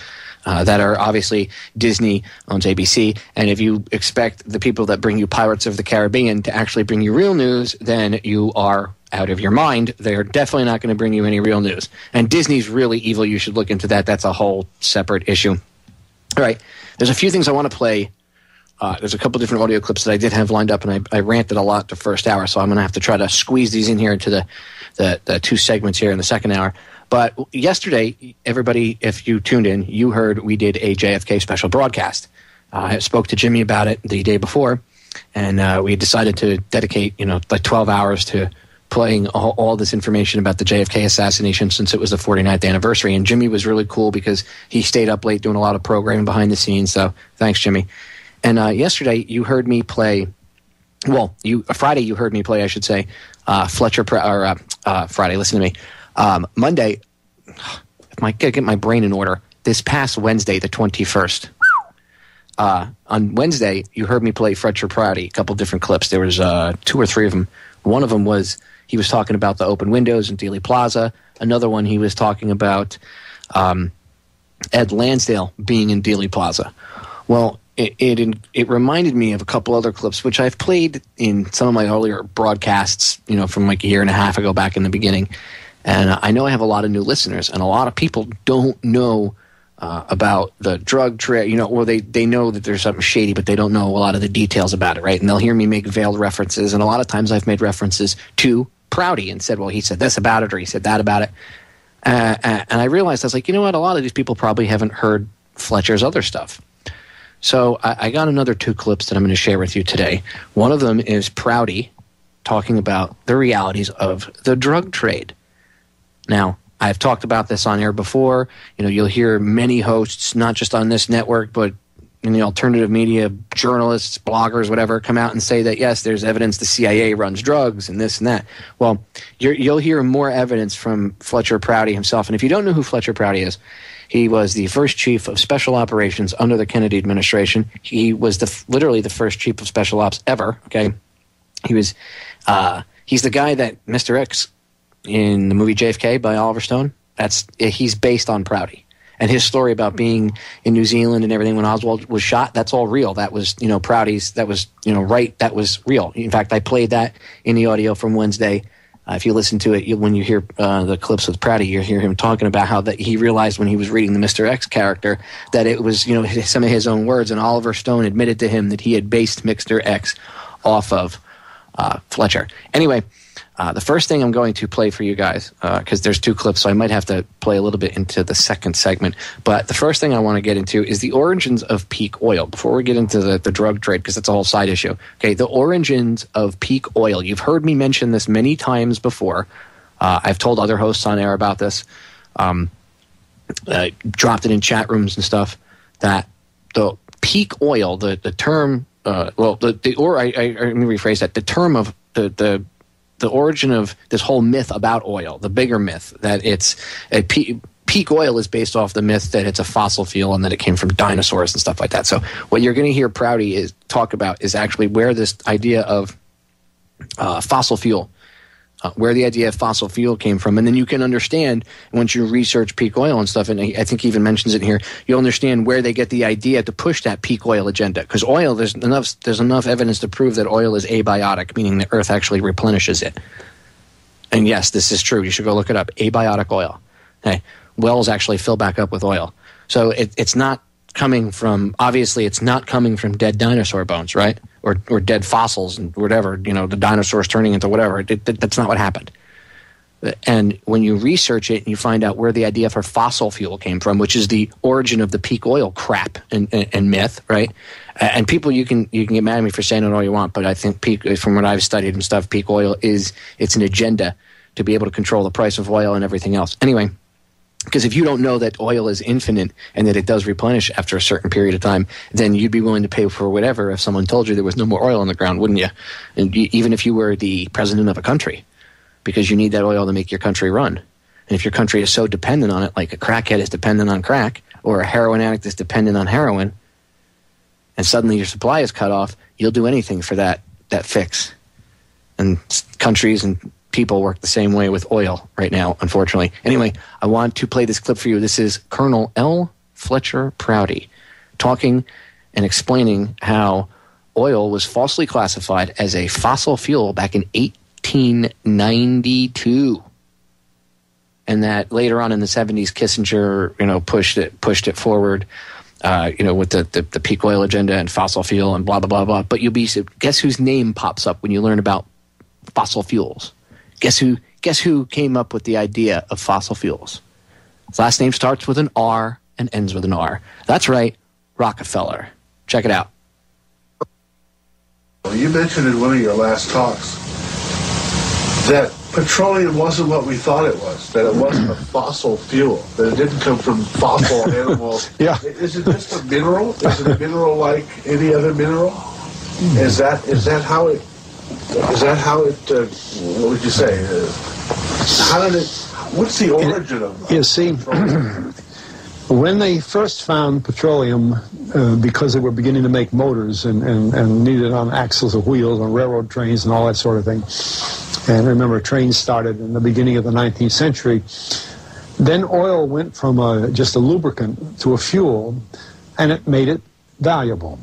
that are obviously Disney owns ABC. And if you expect the people that bring you Pirates of the Caribbean to actually bring you real news, then you are out of your mind. They are definitely not going to bring you any real news. And Disney's really evil. You should look into that. That's a whole separate issue. All right. There's a few things I want to play. There's a couple different audio clips that I did have lined up, and I ranted a lot the first hour, so I'm going to have to try to squeeze these in here into the two segments here in the second hour. But yesterday, everybody, if you tuned in, you heard we did a JFK special broadcast. I spoke to Jimmy about it the day before, and we decided to dedicate, 12 hours to playing all this information about the JFK assassination since it was the 49th anniversary. And Jimmy was really cool because he stayed up late doing a lot of programming behind the scenes. So thanks, Jimmy. And yesterday, you heard me play. Well, Friday, you heard me play, I should say, Fletcher Friday. Listen to me. Monday, if I could get my brain in order, this past Wednesday, the 21st. On Wednesday, you heard me play Fletcher Prouty, a couple different clips. There was 2 or 3 of them. One of them was he was talking about the open windows in Dealey Plaza. Another one, he was talking about Ed Lansdale being in Dealey Plaza. Well, it reminded me of a couple other clips, which I've played in some of my earlier broadcasts, from like a year and a half ago back in the beginning. And I know I have a lot of new listeners, and a lot of people don't know about the drug trade, or they know that there's something shady, but they don't know a lot of the details about it, right? And they'll hear me make veiled references, and a lot of times I've made references to Prouty and said, well, he said this about it, or he said that about it. And I realized, I was like, you know what? A lot of these people probably haven't heard Fletcher's other stuff. So I got another 2 clips that I'm going to share with you today. One of them is Prouty talking about the realities of the drug trade. Now, I've talked about this on air before. You'll hear many hosts, not just on this network, but in the alternative media, journalists, bloggers, whatever, come out and say that, yes, there's evidence the CIA runs drugs and this and that. Well, you'll hear more evidence from Fletcher Prouty himself. And if you don't know who Fletcher Prouty is, he was the first chief of special operations under the Kennedy administration. He was literally the first chief of special ops ever. Okay, he's the guy that Mr. X in the movie JFK by Oliver Stone. He's based on Prouty, and his story about being in New Zealand and everything when Oswald was shot. That's all real. That was Prouty's. That was right. That was real. In fact, I played that in the audio from Wednesday. If you listen to it, when you hear the clips with Prouty, you hear him talking about how that he realized when he was reading the Mr. X character that it was some of his own words, and Oliver Stone admitted to him that he had based Mr. X off of Fletcher. Anyway, the first thing I'm going to play for you guys, because there's 2 clips, so I might have to play a little bit into the second segment. But the first thing I want to get into is the origins of peak oil. Before we get into the drug trade, because that's a whole side issue. Okay, the origins of peak oil. You've heard me mention this many times before. I've told other hosts on air about this. Dropped it in chat rooms and stuff. That the peak oil, the term. Let me rephrase that. The term of the origin of this whole myth about oil, the bigger myth that it's peak oil is based off the myth that it's a fossil fuel and that it came from dinosaurs and stuff like that. So what you're going to hear Prouty talk about is actually where this idea of fossil fuel where the idea of fossil fuel came from. And then you can understand, once you research peak oil and stuff, and I think he even mentions it in here, you'll understand where they get the idea to push that peak oil agenda. Because oil, there's enough evidence to prove that oil is abiotic, meaning the earth actually replenishes it. And yes, this is true. You should go look it up. Abiotic oil. Okay. Wells actually fill back up with oil. So it's not coming from, obviously it's not coming from dead dinosaur bones, right? Or dead fossils and whatever, the dinosaurs turning into whatever. That's not what happened. And when you research it and you find out where the idea for fossil fuel came from, which is the origin of the peak oil crap and myth, right? And people, you can get mad at me for saying it all you want, but I think from what I've studied and stuff, peak oil it's an agenda to be able to control the price of oil and everything else. Anyway, because if you don't know that oil is infinite and that it does replenish after a certain period of time, then you'd be willing to pay for whatever if someone told you there was no more oil in the ground, wouldn't you? And even if you were the president of a country, because you need that oil to make your country run. And if your country is so dependent on it, like a crackhead is dependent on crack, or a heroin addict is dependent on heroin, and suddenly your supply is cut off, you'll do anything for that fix. And countries and people work the same way with oil right now, unfortunately. Anyway, I want to play this clip for you. This is Colonel L. Fletcher Prouty talking and explaining how oil was falsely classified as a fossil fuel back in 1892. And that later on in the 70s, Kissinger, pushed it forward, with the peak oil agenda and fossil fuel and blah, blah, blah, blah. But guess whose name pops up when you learn about fossil fuels? Guess who came up with the idea of fossil fuels? His last name starts with an R and ends with an R. That's right, Rockefeller. Check it out. You mentioned in one of your last talks that petroleum wasn't what we thought it was, that it wasn't a fossil fuel, that it didn't come from fossil animals. Yeah. Is it just a mineral? Is it a mineral like any other mineral? Is that how it, what would you say? What's the origin of You see, when they first found petroleum, because they were beginning to make motors and needed on axles of wheels on railroad trains and all that sort of thing, and remember trains started in the beginning of the 19th century, then oil went from just a lubricant to a fuel, and it made it valuable.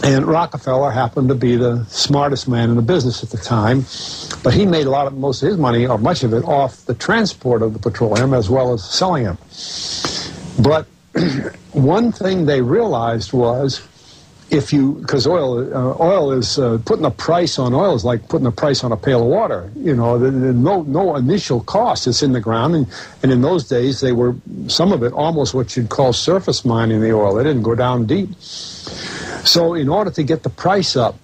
And Rockefeller happened to be the smartest man in the business at the time, but he made most of his money, or much of it, off the transport of the petroleum as well as selling it. But one thing they realized was, because oil is putting a price on oil is like putting a price on a pail of water. No initial cost. It's in the ground, and in those days some of it almost what you'd call surface mining the oil. They didn't go down deep. So in order to get the price up,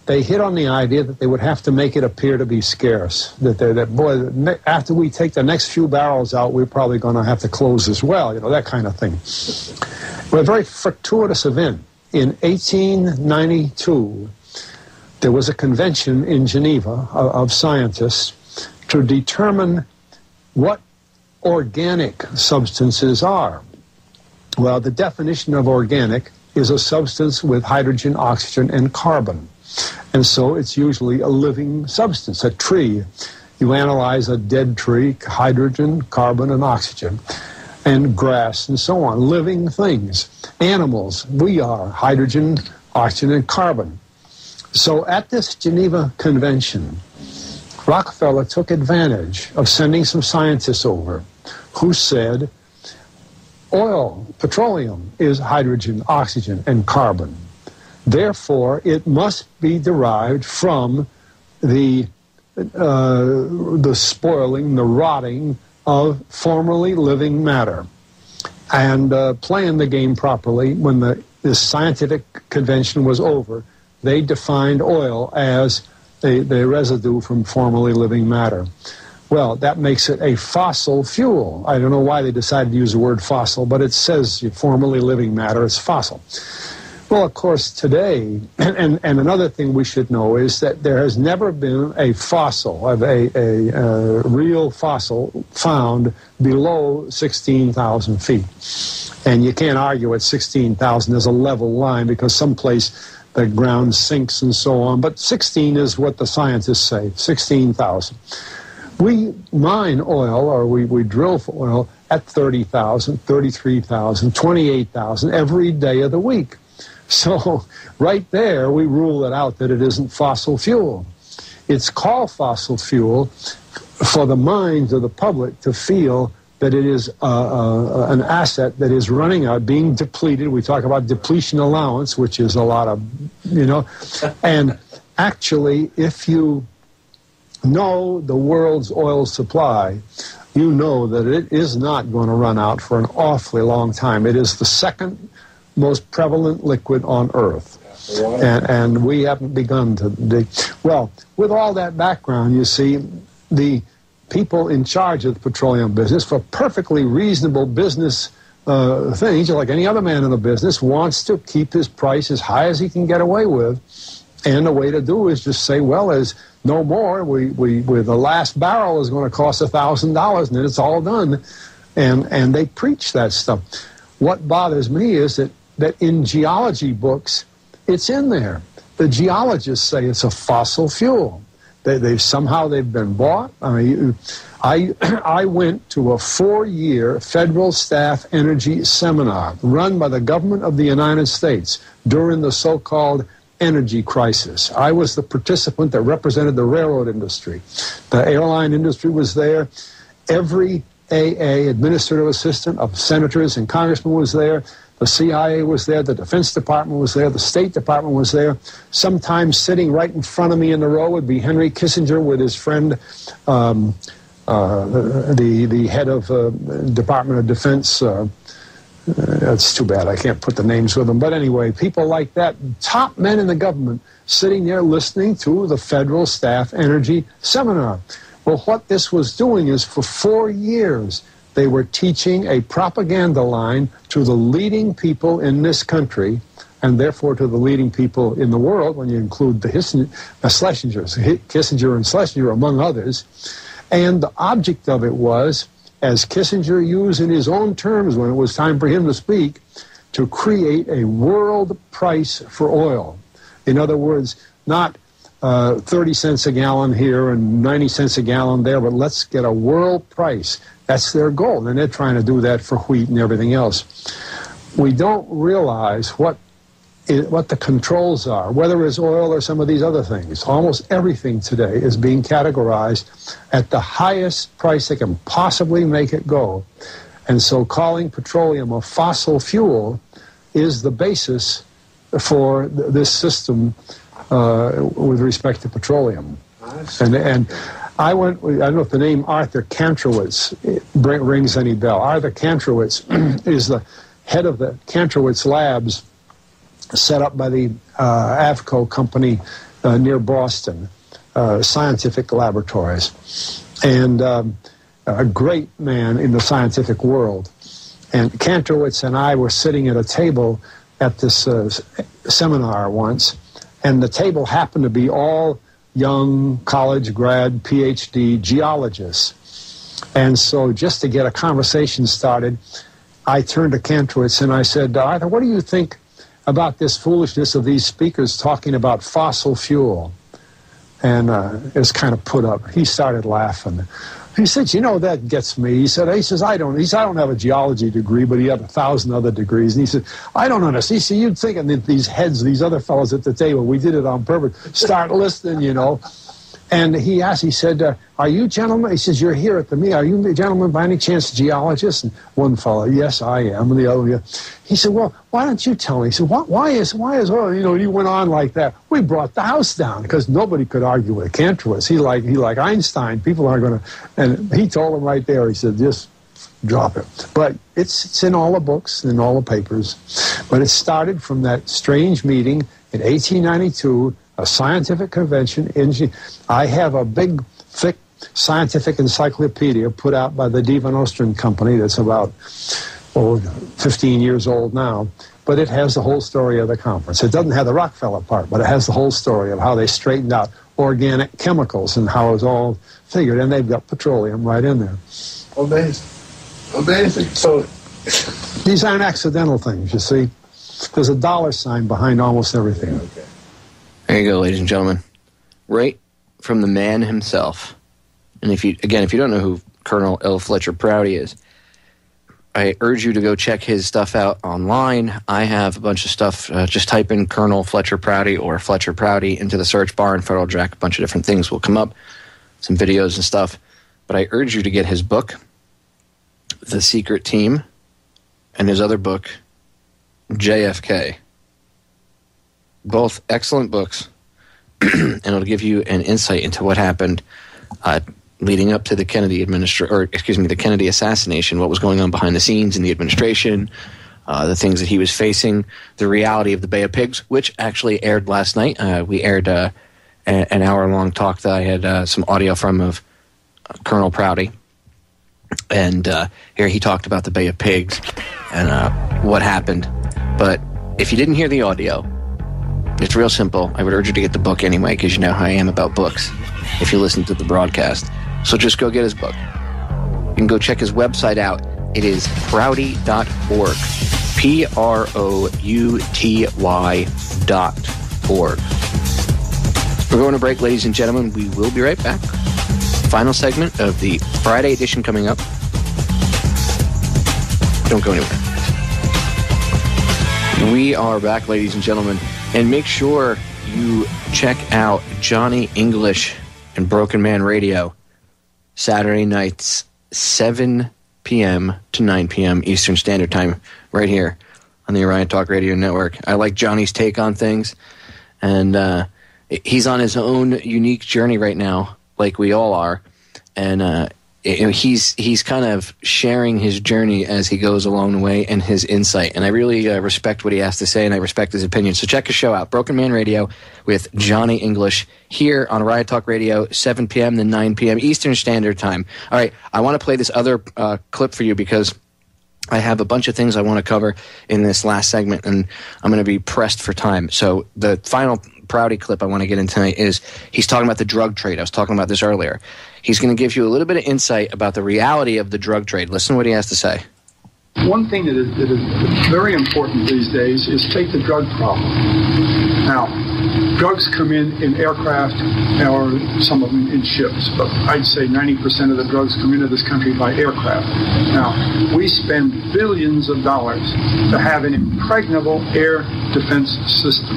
they hit on the idea that they would have to make it appear to be scarce. That after we take the next few barrels out, we're probably going to have to close as well, that kind of thing. Well, a very fortuitous event. In 1892, there was a convention in Geneva of scientists to determine what organic substances are. Well, the definition of organic is a substance with hydrogen, oxygen, and carbon. And so it's usually a living substance, a tree. You analyze a dead tree, hydrogen, carbon, and oxygen, and grass, and so on, living things. Animals, we are hydrogen, oxygen, and carbon. So at this Geneva Convention, Rockefeller took advantage of sending some scientists over who said, petroleum is hydrogen, oxygen, and carbon. Therefore, it must be derived from the spoiling, the rotting of formerly living matter. And playing the game properly, when this scientific convention was over, they defined oil as the residue from formerly living matter. Well, that makes it a fossil fuel. I don't know why they decided to use the word fossil, but it says formerly living matter is fossil. Well, of course, today, and another thing we should know is that there has never been a fossil, a real fossil, found below 16,000 feet. And you can't argue at 16,000 there's a level line, because someplace the ground sinks and so on. But 16 is what the scientists say, 16,000. We mine oil, or we drill for oil at 30,000, 33,000, 28,000 every day of the week. So right there, we rule it out that it isn't fossil fuel. It's called fossil fuel for the minds of the public to feel that it is an asset that is running out, being depleted. We talk about depletion allowance, which is a lot of, and actually, if you know the world's oil supply, you know that it is not going to run out for an awfully long time. It is the second most prevalent liquid on Earth. And we haven't begun to dig. Well, with all that background, you see, the people in charge of the petroleum business, for perfectly reasonable business things, like any other man in the business, wants to keep his price as high as he can get away with. And the way to do is just say, well, there's no more. The last barrel is going to cost $1,000, and then it's all done. And they preach that stuff. What bothers me is that in geology books, it's in there. The geologists say it's a fossil fuel. They've been bought. I mean, I went to a 4-year federal staff energy seminar run by the government of the United States during the so-called energy crisis. I was the participant that represented the railroad industry. The airline industry was there. Every AA, administrative assistant of senators and congressmen, was there. The CIA was there, the Defense Department was there, the State Department was there. Sometimes sitting right in front of me in the row would be Henry Kissinger with his friend, the head of Department of Defense. That's too bad, I can't put the names with them. But anyway, people like that, top men in the government, sitting there listening to the Federal Staff Energy Seminar. Well, what this was doing is for 4 years, they were teaching a propaganda line to the leading people in this country, and therefore to the leading people in the world, when you include the Schlesingers, Kissinger and Schlesinger, among others. And the object of it was, as Kissinger used in his own terms when it was time for him to speak, to create a world price for oil. In other words, not 30 cents a gallon here and 90 cents a gallon there, but let's get a world price. That's their goal, and they're trying to do that for wheat and everything else. We don't realize what the controls are, whether it's oil or some of these other things. Almost everything today is being categorized at the highest price they can possibly make it go. And so calling petroleum a fossil fuel is the basis for this system with respect to petroleum. And I don't know if the name Arthur Kantrowitz rings any bell. Arthur Kantrowitz is the head of the Kantrowitz Labs set up by the Avco company near Boston, scientific laboratories, and a great man in the scientific world. And Kantrowitz and I were sitting at a table at this seminar once, and the table happened to be all young college grad, PhD geologists. And so just to get a conversation started, I turned to Kantrowitz and I said, Arthur, what do you think about this foolishness of these speakers talking about fossil fuel? And it was kind of put up. He started laughing. He said, that gets me. He says, I don't have a geology degree, but he had 1,000 other degrees. And he said, I don't understand. He said, you'd think that these heads, these other fellows at the table, we did it on purpose, start listening, And he asked, he said, are you gentlemen? He says, you're here at the meeting. Are you gentlemen by any chance geologists? And one fellow, yes, I am. And the other, yeah. He said, well, why don't you tell me? He said, why is oil? He went on like that. We brought the house down because nobody could argue with Kantrowitz. He like Einstein. People aren't going to. And he told him right there. He said, just drop it. But it's in all the books, in all the papers. But it started from that strange meeting in 1892. A scientific convention. I have a big, thick scientific encyclopedia put out by the D. Van Oosteren Company that's about 15 years old now, but it has the whole story of the conference. It doesn't have the Rockefeller part, but it has the whole story of how they straightened out organic chemicals and how it's all figured, and they've got petroleum right in there. Amazing. So these aren't accidental things, you see. There's a dollar sign behind almost everything. Okay. There you go, ladies and gentlemen. Right from the man himself. And if you don't know who Colonel L. Fletcher Prouty is, I urge you to go check his stuff out online. I have a bunch of stuff. Just type in Colonel Fletcher Prouty or Fletcher Prouty into the search bar, and Federal Jack, a bunch of different things will come up, some videos and stuff. But I urge you to get his book, The Secret Team, and his other book, JFK. Both excellent books, and it'll give you an insight into what happened leading up to the Kennedy the Kennedy assassination, what was going on behind the scenes in the administration, the things that he was facing, the reality of the Bay of Pigs, which actually aired last night. We aired an hour-long talk that I had some audio from of Colonel Prouty, and here he talked about the Bay of Pigs and what happened. But if you didn't hear the audio, it's real simple. I would urge you to get the book anyway, because you know how I am about books if you listen to the broadcast. So just go get his book. You can go check his website out. It is prouty.org. PROUTY.org. We're going to break, ladies and gentlemen. We will be right back. Final segment of the Friday edition coming up. Don't go anywhere. We are back, ladies and gentlemen. And make sure you check out Johnny English and Broken Man Radio Saturday nights, 7 p.m. to 9 p.m. Eastern Standard Time, right here on the Orion Talk Radio Network. I like Johnny's take on things, and he's on his own unique journey right now, like we all are, and he's kind of sharing his journey as he goes along the way and his insight. And I really respect what he has to say, and I respect his opinion. So check his show out, Broken Man Radio with Johnny English, here on Riot Talk Radio, 7 p.m. to 9 p.m. Eastern Standard Time. All right, I want to play this other clip for you because I have a bunch of things I want to cover in this last segment, and I'm going to be pressed for time. So the final Prouty clip I want to get in tonight is he's talking about the drug trade. I was talking about this earlier. He's going to give you a little bit of insight about the reality of the drug trade. Listen to what he has to say. One thing that is very important these days is take the drug problem. Now, drugs come in aircraft or some of them in ships, but I'd say 90% of the drugs come into this country by aircraft. Now, we spend billions of dollars to have an impregnable air defense system.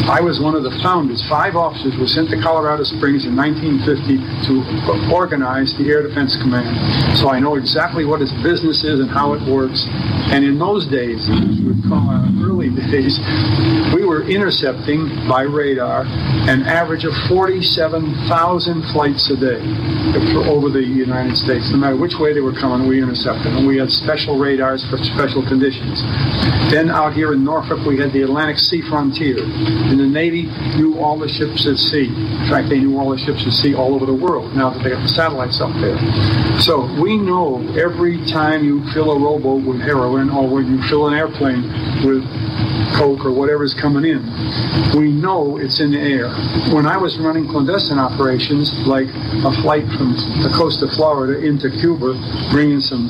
I was one of the founders. 5 officers were sent to Colorado Springs in 1950 to organize the Air Defense Command. So I know exactly what its business is and how it works. And in those days, as we would call our early days, we were intercepting by radar an average of 47,000 flights a day over the United States. No matter which way they were coming, we intercepted them. We had special radars for special conditions. Then out here in Norfolk, we had the Atlantic Sea Frontier. And the Navy knew all the ships at sea. In fact, they knew all the ships at sea all over the world, now that they got the satellites up there. So we know every time you fill a rowboat with heroin, or when you fill an airplane with coke or whatever's coming in, we know it's in the air. When I was running clandestine operations, like a flight from the coast of Florida into Cuba, bringing some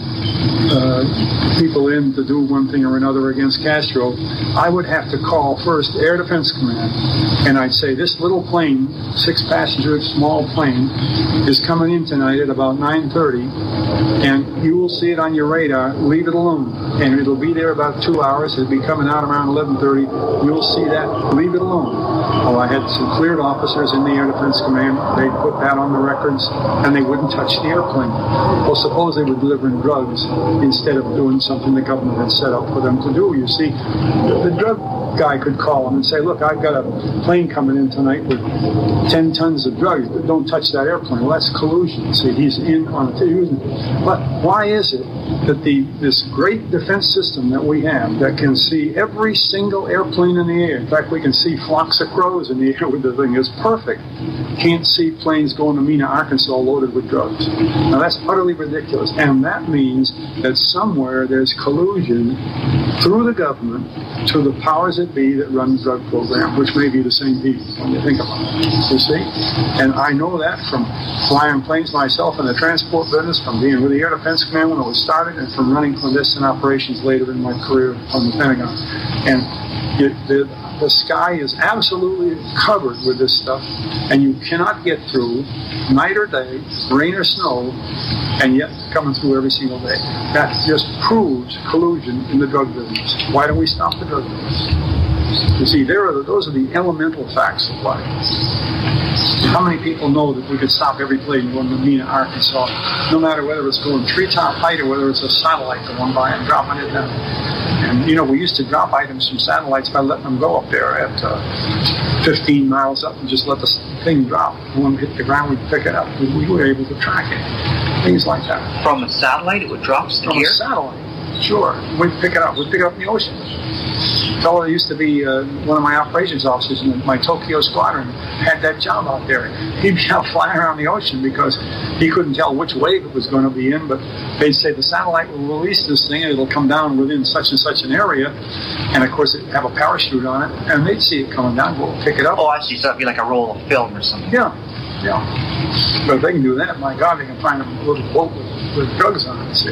people in to do one thing or another against Castro, I would have to call first Air Defense Command, and I'd say, this little plane, 6-passenger small plane, is coming in tonight at about 9:30, and you will see it on your radar. Leave it alone, and it'll be there about 2 hours. It'll be coming out around 11:30. You'll see that. Leave it alone. Well, I had some cleared officers in the Air Defense Command. They put that on the records, and they wouldn't touch the airplane. Well, suppose they were delivering drugs instead of doing something the government had set up for them to do. You see, the drug guy could call them and say, look, I've got a plane coming in tonight with 10 tons of drugs. Don't touch that airplane. Well, that's collusion. See, he's in on it. But why is it that this great defense system that we have that can see every single airplane in the air, in fact, we can see flocks of crows in the air with the thing, is perfect, can't see planes going to Mena, Arkansas loaded with drugs? Now, that's utterly ridiculous. And that means that somewhere there's collusion through the government to the powers that be that run the drug program, which may be the same people when you think about it, you see? And I know that from flying planes myself in the transport business, from being with the Air Defense Command when I was started, and from running clandestine operations later in my career on the Pentagon. And The sky is absolutely covered with this stuff, and you cannot get through night or day, rain or snow, and yet coming through every single day. That just proves collusion in the drug business. Why don't we stop the drug business? You see, those are the elemental facts of life. How many people know that we could stop every plane going to Mena, Arkansas, no matter whether it's going treetop height or whether it's a satellite going by and dropping it down? And, you know, we used to drop items from satellites by letting them go up there at 15 miles up and just let the thing drop. When it hit the ground, we'd pick it up. We were able to track it. Things like that. From a satellite, it would drop from here? From a satellite, sure. We'd pick it up. We'd pick it up in the ocean. A fellow that used to be one of my operations officers in my Tokyo squadron had that job out there. He'd be out flying around the ocean because he couldn't tell which wave it was going to be in, but they'd say the satellite will release this thing and it'll come down within such and such an area, and of course it'd have a parachute on it, and they'd see it coming down, go pick it up. Oh, I see. So it'd be like a roll of film or something. Yeah. But if they can do that, my God, they can find a little boat with drugs on it. See?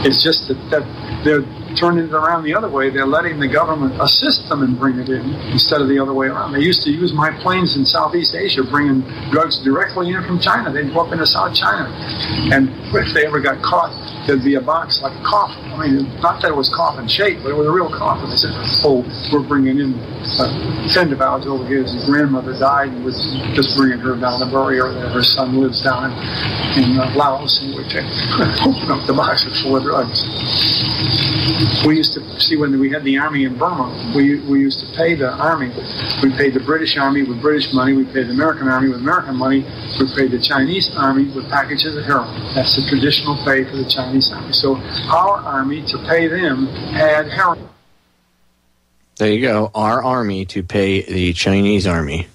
It's just that they're turning it around the other way. They're letting the government assist them and bring it in instead of the other way around. They used to use my planes in Southeast Asia, bringing drugs directly in from China. They'd go up into South China. And if they ever got caught, there'd be a box like a coffin. I mean, not that it was coffin shaped, but it was a real coffin. They said, oh, we're bringing in friend of ours over here. His grandmother died and was just bringing her down to bury her there. Her son lives down in Laos, and we open up the boxes full of drugs. We used to see when we had the army in Burma, we used to pay the army. We paid the British army with British money. We paid the American army with American money. We paid the Chinese army with packages of heroin. That's the traditional pay for the Chinese army. So our army, to pay them, had heroin. There you go. Our army, to pay the Chinese army,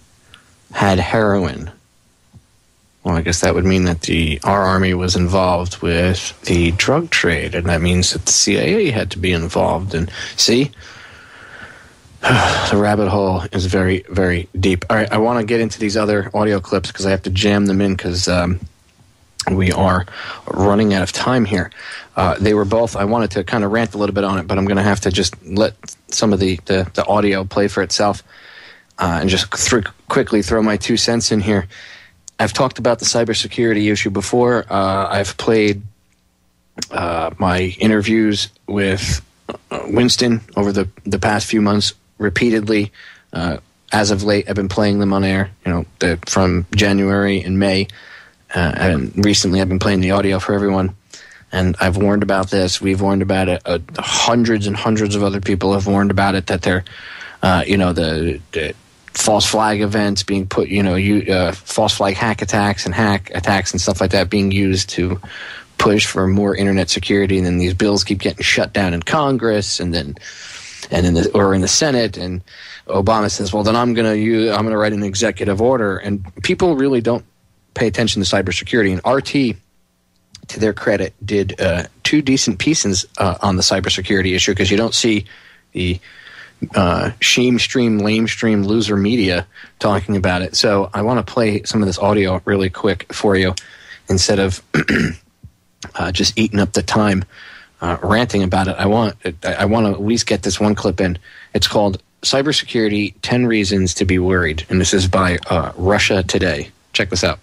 had heroin. Well, I guess that would mean that our army was involved with the drug trade, and that means that the CIA had to be involved. And see, the rabbit hole is very, very deep. All right, I want to get into these other audio clips because I have to jam them in because we are running out of time here. They were both, I wanted to kind of rant a little bit on it, but I'm going to have to just let some of the audio play for itself and just quickly throw my 2 cents in here. I've talked about the cybersecurity issue before. I've played my interviews with Winston over the past few months repeatedly. As of late, I've been playing them on air, from January and May. And recently I've been playing the audio for everyone. And I've warned about this. We've warned about it. Hundreds and hundreds of other people have warned about it, that they're, the false flag events being put, false flag hack attacks and stuff like that being used to push for more internet security. And then these bills keep getting shut down in Congress or in the Senate. And Obama says, well, then I'm going to write an executive order. And people really don't pay attention to cybersecurity. And RT, to their credit, did 2 decent pieces on the cybersecurity issue, because you don't see the shame stream, lame stream, loser media talking about it. So I want to play some of this audio really quick for you instead of just eating up the time ranting about it. I want to at least get this one clip in. It's called Cybersecurity 10 Reasons to be Worried, and this is by Russia Today. Check this out.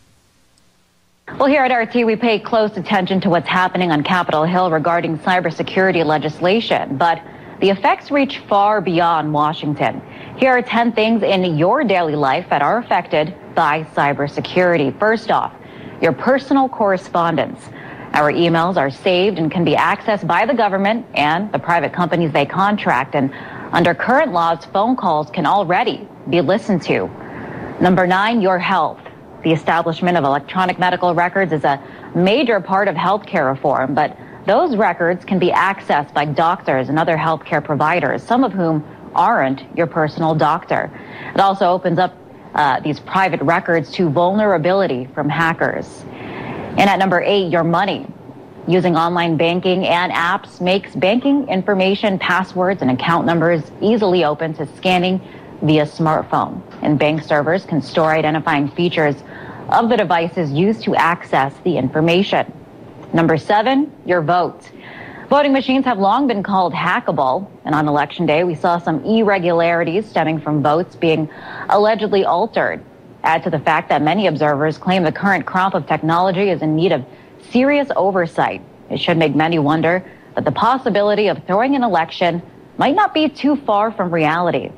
Well, here at RT, we pay close attention to what's happening on Capitol Hill regarding cybersecurity legislation, but the effects reach far beyond Washington. Here are 10 things in your daily life that are affected by cybersecurity. First off, your personal correspondence. Our emails are saved and can be accessed by the government and the private companies they contract, and under current laws, phone calls can already be listened to. Number 9, your health. The establishment of electronic medical records is a major part of healthcare reform, but those records can be accessed by doctors and other healthcare providers, some of whom aren't your personal doctor. It also opens up these private records to vulnerability from hackers. And at number 8, your money. Using online banking and apps makes banking information, passwords, and account numbers easily open to scanning via smartphone. And bank servers can store identifying features of the devices used to access the information. Number 7, your vote. Voting machines have long been called hackable, and on Election Day, we saw some irregularities stemming from votes being allegedly altered. Add to the fact that many observers claim the current crop of technology is in need of serious oversight. It should make many wonder that the possibility of throwing an election might not be too far from reality.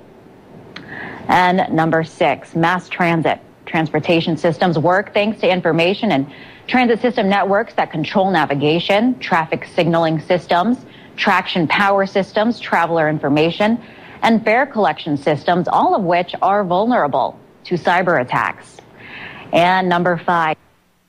And number 6, mass transit. Transportation systems work thanks to information and transit system networks that control navigation, traffic signaling systems, traction power systems, traveler information, and fare collection systems, all of which are vulnerable to cyber attacks. And number 5.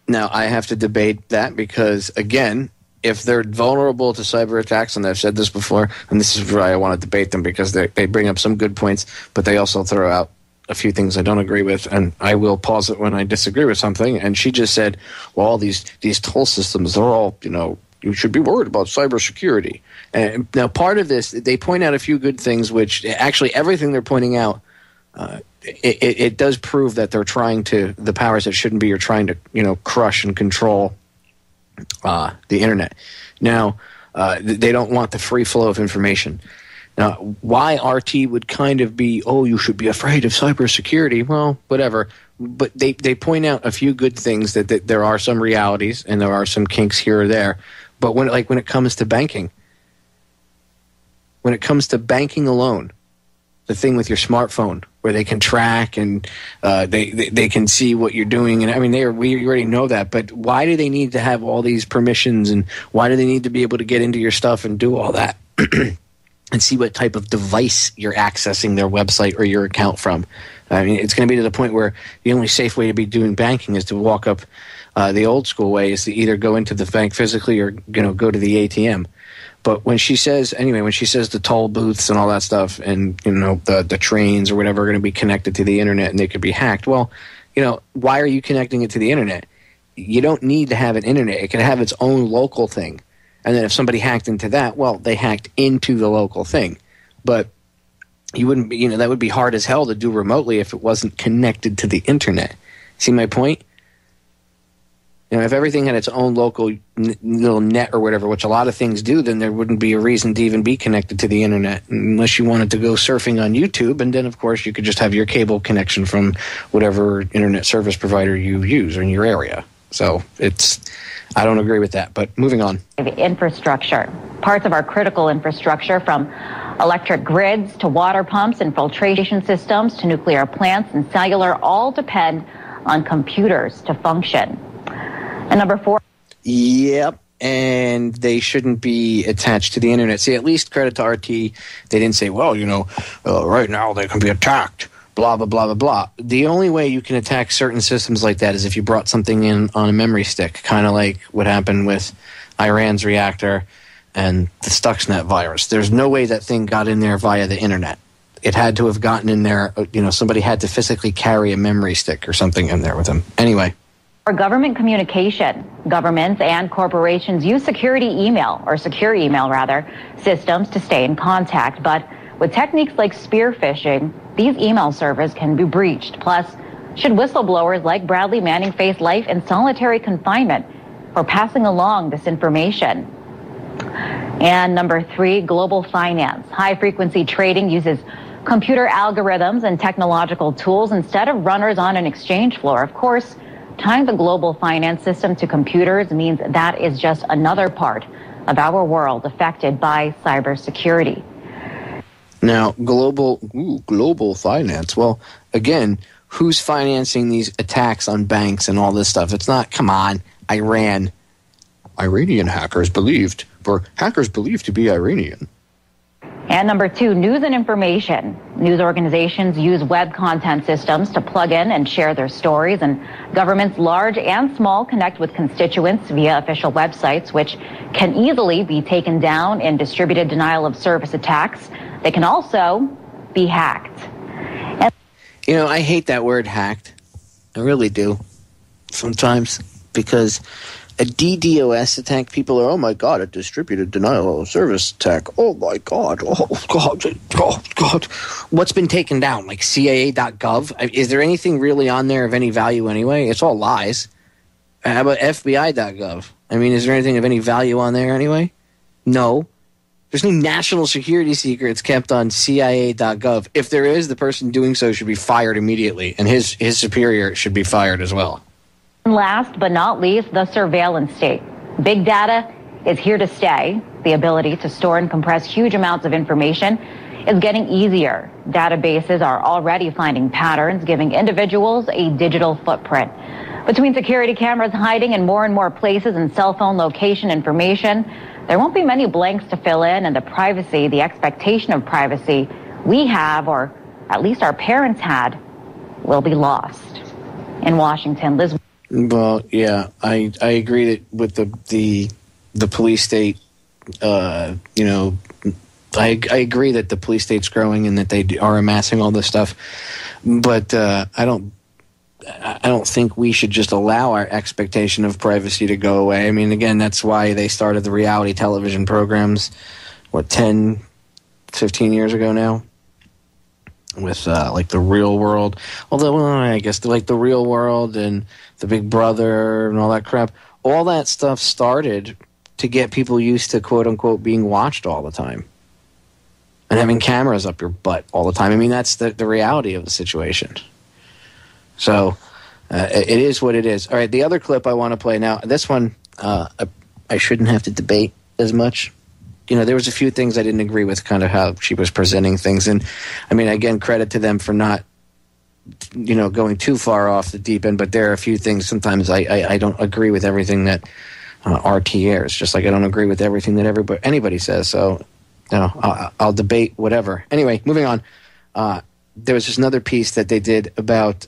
Now, I have to debate that because, again, if they're vulnerable to cyber attacks, and I've said this before, and this is why I want to debate them because they bring up some good points, but they also throw out a few things I don't agree with, and I will pause it when I disagree with something. And she just said, well, all these toll systems, they're all, you should be worried about cybersecurity. And now part of this, they point out a few good things, which actually everything they're pointing out, it does prove that they're trying to, the powers that shouldn't be are trying to, crush and control the internet. Now, they don't want the free flow of information. Now, why RT would kind of be, oh, you should be afraid of cybersecurity, well, whatever. But they point out a few good things that there are some realities and there are some kinks here or there. But when it comes to banking, alone, the thing with your smartphone where they can track and they can see what you're doing. And I mean, we already know that. But why do they need to have all these permissions, and why do they need to be able to get into your stuff and do all that? And see what type of device you're accessing their website or your account from. I mean, it's going to be to the point where the only safe way to be doing banking is to walk up the old school way, is to either go into the bank physically or go to the ATM. But when she says the toll booths and all that stuff, and the trains or whatever are going to be connected to the internet and they could be hacked, well, why are you connecting it to the internet? You don't need to have an internet. It can have its own local thing. And then if somebody hacked into that, well, they hacked into the local thing. But you wouldn't be, that would be hard as hell to do remotely if it wasn't connected to the internet. See my point? If everything had its own local little net or whatever, which a lot of things do, then there wouldn't be a reason to even be connected to the internet unless you wanted to go surfing on YouTube. And then, of course, you could just have your cable connection from whatever internet service provider you use in your area. So I don't agree with that, but moving on. Infrastructure. Parts of our critical infrastructure, from electric grids to water pumps and filtration systems to nuclear plants and cellular, all depend on computers to function. And number 4. Yep, and they shouldn't be attached to the internet. See, at least credit to RT, they didn't say, well, right now they can be attacked. Blah, blah, blah, blah, blah. The only way you can attack certain systems like that is if you brought something in on a memory stick, kind of like what happened with Iran's reactor and the Stuxnet virus. There's no way that thing got in there via the internet. It had to have gotten in there, somebody had to physically carry a memory stick or something in there with them. Anyway. For government communication, governments and corporations use secure email systems to stay in contact. But with techniques like spear phishing, these email servers can be breached. Plus, should whistleblowers like Bradley Manning face life in solitary confinement for passing along this information? And number 3, global finance. High-frequency trading uses computer algorithms and technological tools instead of runners on an exchange floor. Of course, tying the global finance system to computers means that is just another part of our world affected by cybersecurity. Now, global finance. Well, again, who's financing these attacks on banks and all this stuff? It's not, come on, Iran. Iranian hackers believed to be Iranian. And number 2, news and information. News organizations use web content systems to plug in and share their stories, and governments large and small connect with constituents via official websites, which can easily be taken down in distributed denial of service attacks. They can also be hacked. I hate that word hacked. I really do. Sometimes, because a DDoS attack, people are, oh my God, a distributed denial of service attack. Oh my God. Oh God. Oh God. What's been taken down? Like CIA.gov? Is there anything really on there of any value anyway? It's all lies. How about FBI.gov? I mean, is there anything of any value on there anyway? No. There's no national security secrets kept on CIA.gov. If there is, the person doing so should be fired immediately, and his superior should be fired as well. Last but not least, the surveillance state. Big data is here to stay. The ability to store and compress huge amounts of information is getting easier. Databases are already finding patterns, giving individuals a digital footprint. Between security cameras hiding in more and more places and cell phone location information, there won't be many blanks to fill in, and the expectation of privacy we have, or at least our parents had, will be lost. In Washington, Liz. Well, yeah, I agree that with the police state, I agree that the police state's growing and that they are amassing all this stuff, but I don't think we should just allow our expectation of privacy to go away. I mean, again, that's why they started the reality television programs, 10, 15 years ago now, with like The Real World. Although, I guess like The Real World and The Big Brother and all that crap, all that stuff started to get people used to, quote-unquote, being watched all the time and having cameras up your butt all the time. I mean, that's the reality of the situation. So it is what it is. All right, the other clip I want to play now, this one I shouldn't have to debate as much. There was a few things I didn't agree with, kind of how she was presenting things. And, I mean, again, credit to them for not, going too far off the deep end. But there are a few things sometimes I don't agree with everything that RT airs, just like I don't agree with everything that anybody says. So, I'll debate whatever. Anyway, moving on. There was just another piece that they did about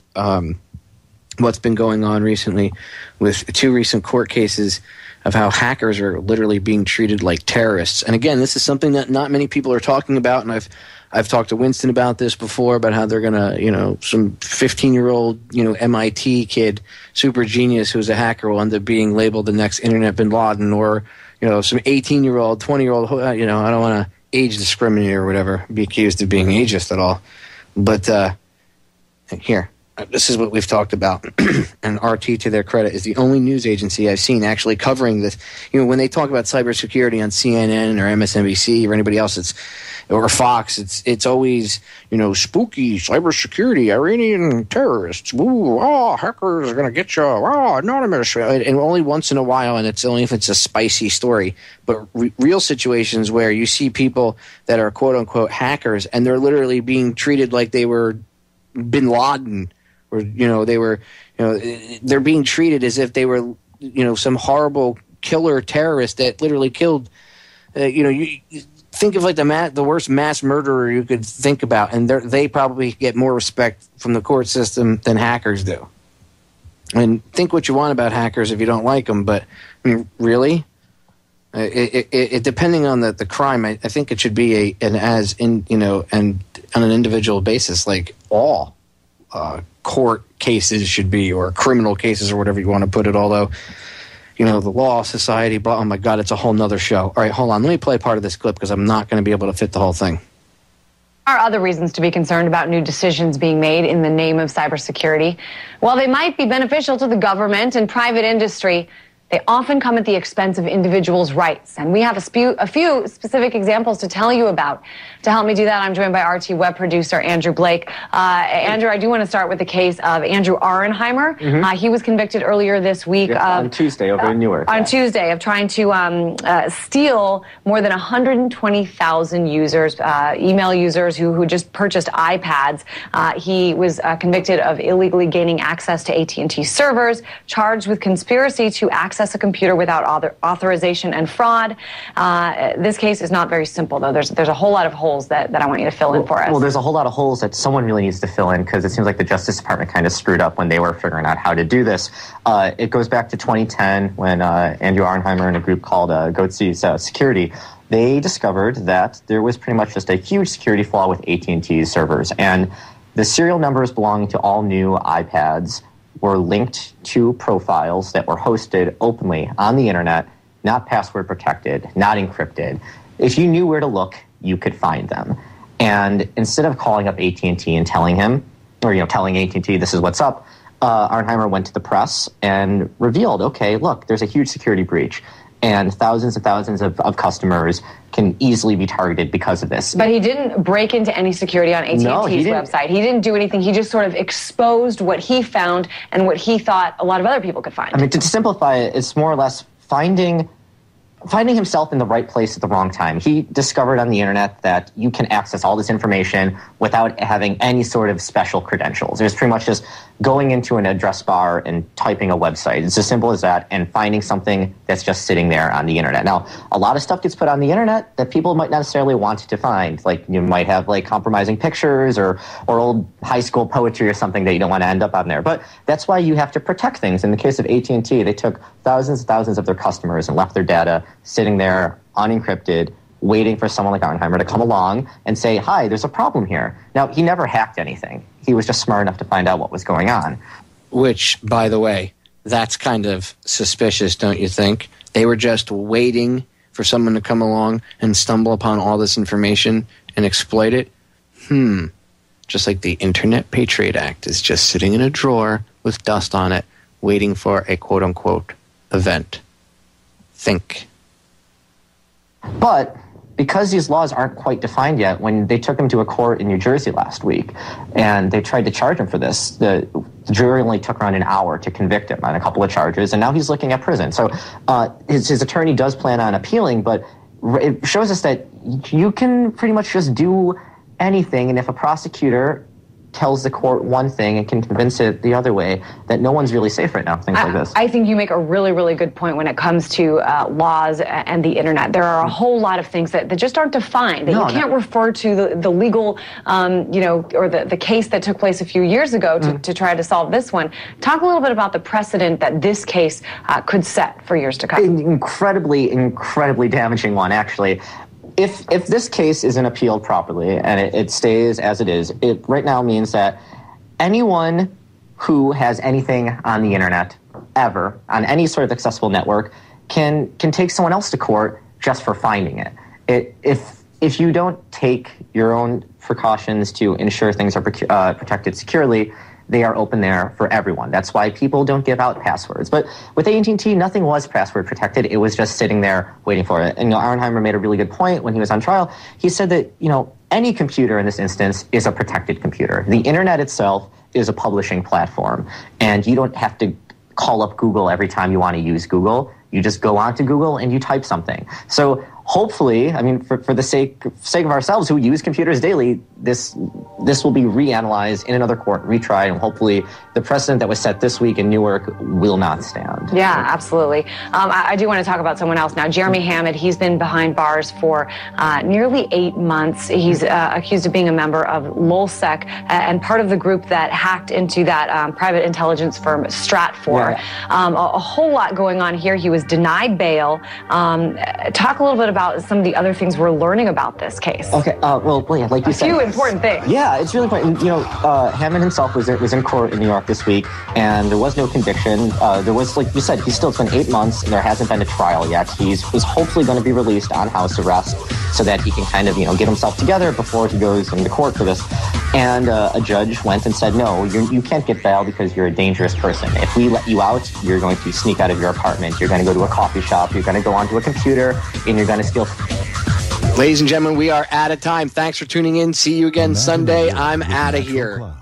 what's been going on recently with two recent court cases of how hackers are literally being treated like terrorists. And again, this is something that not many people are talking about, and I've talked to Winston about this before, about how they're going to, some 15-year-old, MIT kid, super genius who's a hacker will end up being labeled the next Internet bin Laden, or, some 18-year-old, 20-year-old, I don't want to age discriminate or whatever, be accused of being ageist at all. But here, this is what we've talked about. And RT, to their credit, is the only news agency I've seen actually covering this. When they talk about cybersecurity on CNN or MSNBC or anybody else, or Fox, it's always, spooky cybersecurity, Iranian terrorists, hackers are going to get you, anonymous. And only once in a while, and it's only if it's a spicy story. But real situations where you see people that are quote-unquote hackers, and they're literally being treated like they were bin Laden, or, they're being treated as if they were, some horrible killer terrorist that literally killed, you think of like the worst mass murderer you could think about, and they probably get more respect from the court system than hackers do. And think what you want about hackers if you don't like them, but I mean, really, it depending on the crime, I think it should be and on an individual basis, like all court cases should be, or criminal cases, or whatever you want to put it. Although, the law, society, blah, oh my God, it's a whole nother show. All right, hold on. Let me play part of this clip because I'm not going to be able to fit the whole thing. There are other reasons to be concerned about new decisions being made in the name of cybersecurity. While they might be beneficial to the government and private industry, they often come at the expense of individuals' rights. And we have a few specific examples to tell you about. To help me do that, I'm joined by RT web producer Andrew Blake. Andrew, I do want to start with the case of Andrew Auernheimer. Mm-hmm. He was convicted earlier this week on Tuesday over in Newark. On Tuesday, of trying to steal more than 120,000 users, email users who just purchased iPads. He was convicted of illegally gaining access to AT&T servers, charged with conspiracy to access a computer without authorization and fraud. This case is not very simple, though. There's a whole lot of holes that I want you to fill in for us. Well, there's a whole lot of holes that someone really needs to fill in, because it seems like the Justice Department kind of screwed up when they were figuring out how to do this. It goes back to 2010 when Andrew Auernheimer and a group called Goatse's Security, they discovered that there was pretty much just a huge security flaw with AT&T's servers. And the serial numbers belonging to all new iPads were linked to profiles that were hosted openly on the internet, not password protected, not encrypted. If you knew where to look, you could find them. And instead of calling up AT&T and telling him, or telling AT&T this is what's up, Auernheimer went to the press and revealed, okay, look, there's a huge security breach. and thousands of customers can easily be targeted because of this. But he didn't break into any security on AT&T's website. He didn't do anything. He just sort of exposed what he found and what he thought a lot of other people could find. I mean, to simplify it, it's more or less finding himself in the right place at the wrong time. He discovered on the internet that you can access all this information without having any sort of special credentials. It was pretty much just going into an address bar and typing a website. It's as simple as that, and finding something that's just sitting there on the internet. Now, a lot of stuff gets put on the internet that people might not necessarily want to find. Like, you might have like compromising pictures or old high school poetry or something that you don't want to end up on there. But that's why you have to protect things. In the case of AT&T, they took thousands and thousands of their customers and left their data sitting there unencrypted, waiting for someone like Arnheimer to come along and say, hi, there's a problem here. Now, he never hacked anything. He was just smart enough to find out what was going on. Which, by the way, that's kind of suspicious, don't you think? They were just waiting for someone to come along and stumble upon all this information and exploit it? Just like the Internet Patriot Act is just sitting in a drawer with dust on it, waiting for a quote-unquote event. Think. But because these laws aren't quite defined yet, when they took him to a court in New Jersey last week and they tried to charge him for this, the jury only took around an hour to convict him on a couple of charges, and now he's looking at prison. So his attorney does plan on appealing, but it shows us that you can pretty much just do anything, and if a prosecutor tells the court one thing and can convince it the other way, that no one's really safe right now, things like this. I think you make a really, really good point when it comes to laws and the internet. There are a whole lot of things that just aren't defined, that you can't refer to the legal, or the case that took place a few years ago to try to solve this one. Talk a little bit about the precedent that this case could set for years to come. An incredibly, incredibly damaging one, actually. If this case isn't appealed properly and it stays as it is, it right now means that anyone who has anything on the internet ever, on any sort of accessible network, can take someone else to court just for finding it. If you don't take your own precautions to ensure things are protected securely, they are open there for everyone. That's why people don't give out passwords. But with AT&T, nothing was password protected. It was just sitting there waiting for it. And Arnheimer made a really good point when he was on trial. He said that, any computer in this instance is a protected computer. The internet itself is a publishing platform, and you don't have to call up Google every time you want to use Google. You just go onto Google and you type something. So hopefully, I mean, for the sake of ourselves who use computers daily, this will be reanalyzed in another court, retried, and hopefully the precedent that was set this week in Newark will not stand. Yeah, absolutely. I do want to talk about someone else now. Jeremy Hammond, he's been behind bars for nearly 8 months. He's accused of being a member of LulzSec and part of the group that hacked into that private intelligence firm Stratfor. Yeah. A whole lot going on here. He was denied bail. Talk a little bit about some of the other things we're learning about this case. Okay, like you said. A few important things. Yeah, it's really important. Hammond himself was in court in New York this week, and there was no conviction. There was, like you said, it's been 8 months, and there hasn't been a trial yet. He's hopefully going to be released on house arrest so that he can kind of, get himself together before he goes into court for this. And a judge went and said, no, you can't get bail because you're a dangerous person. If we let you out, you're going to sneak out of your apartment. You're going to go to a coffee shop. You're going to go onto a computer, and you're going to steal. Ladies and gentlemen, we are out of time. Thanks for tuning in. See you again Sunday. I'm out of here.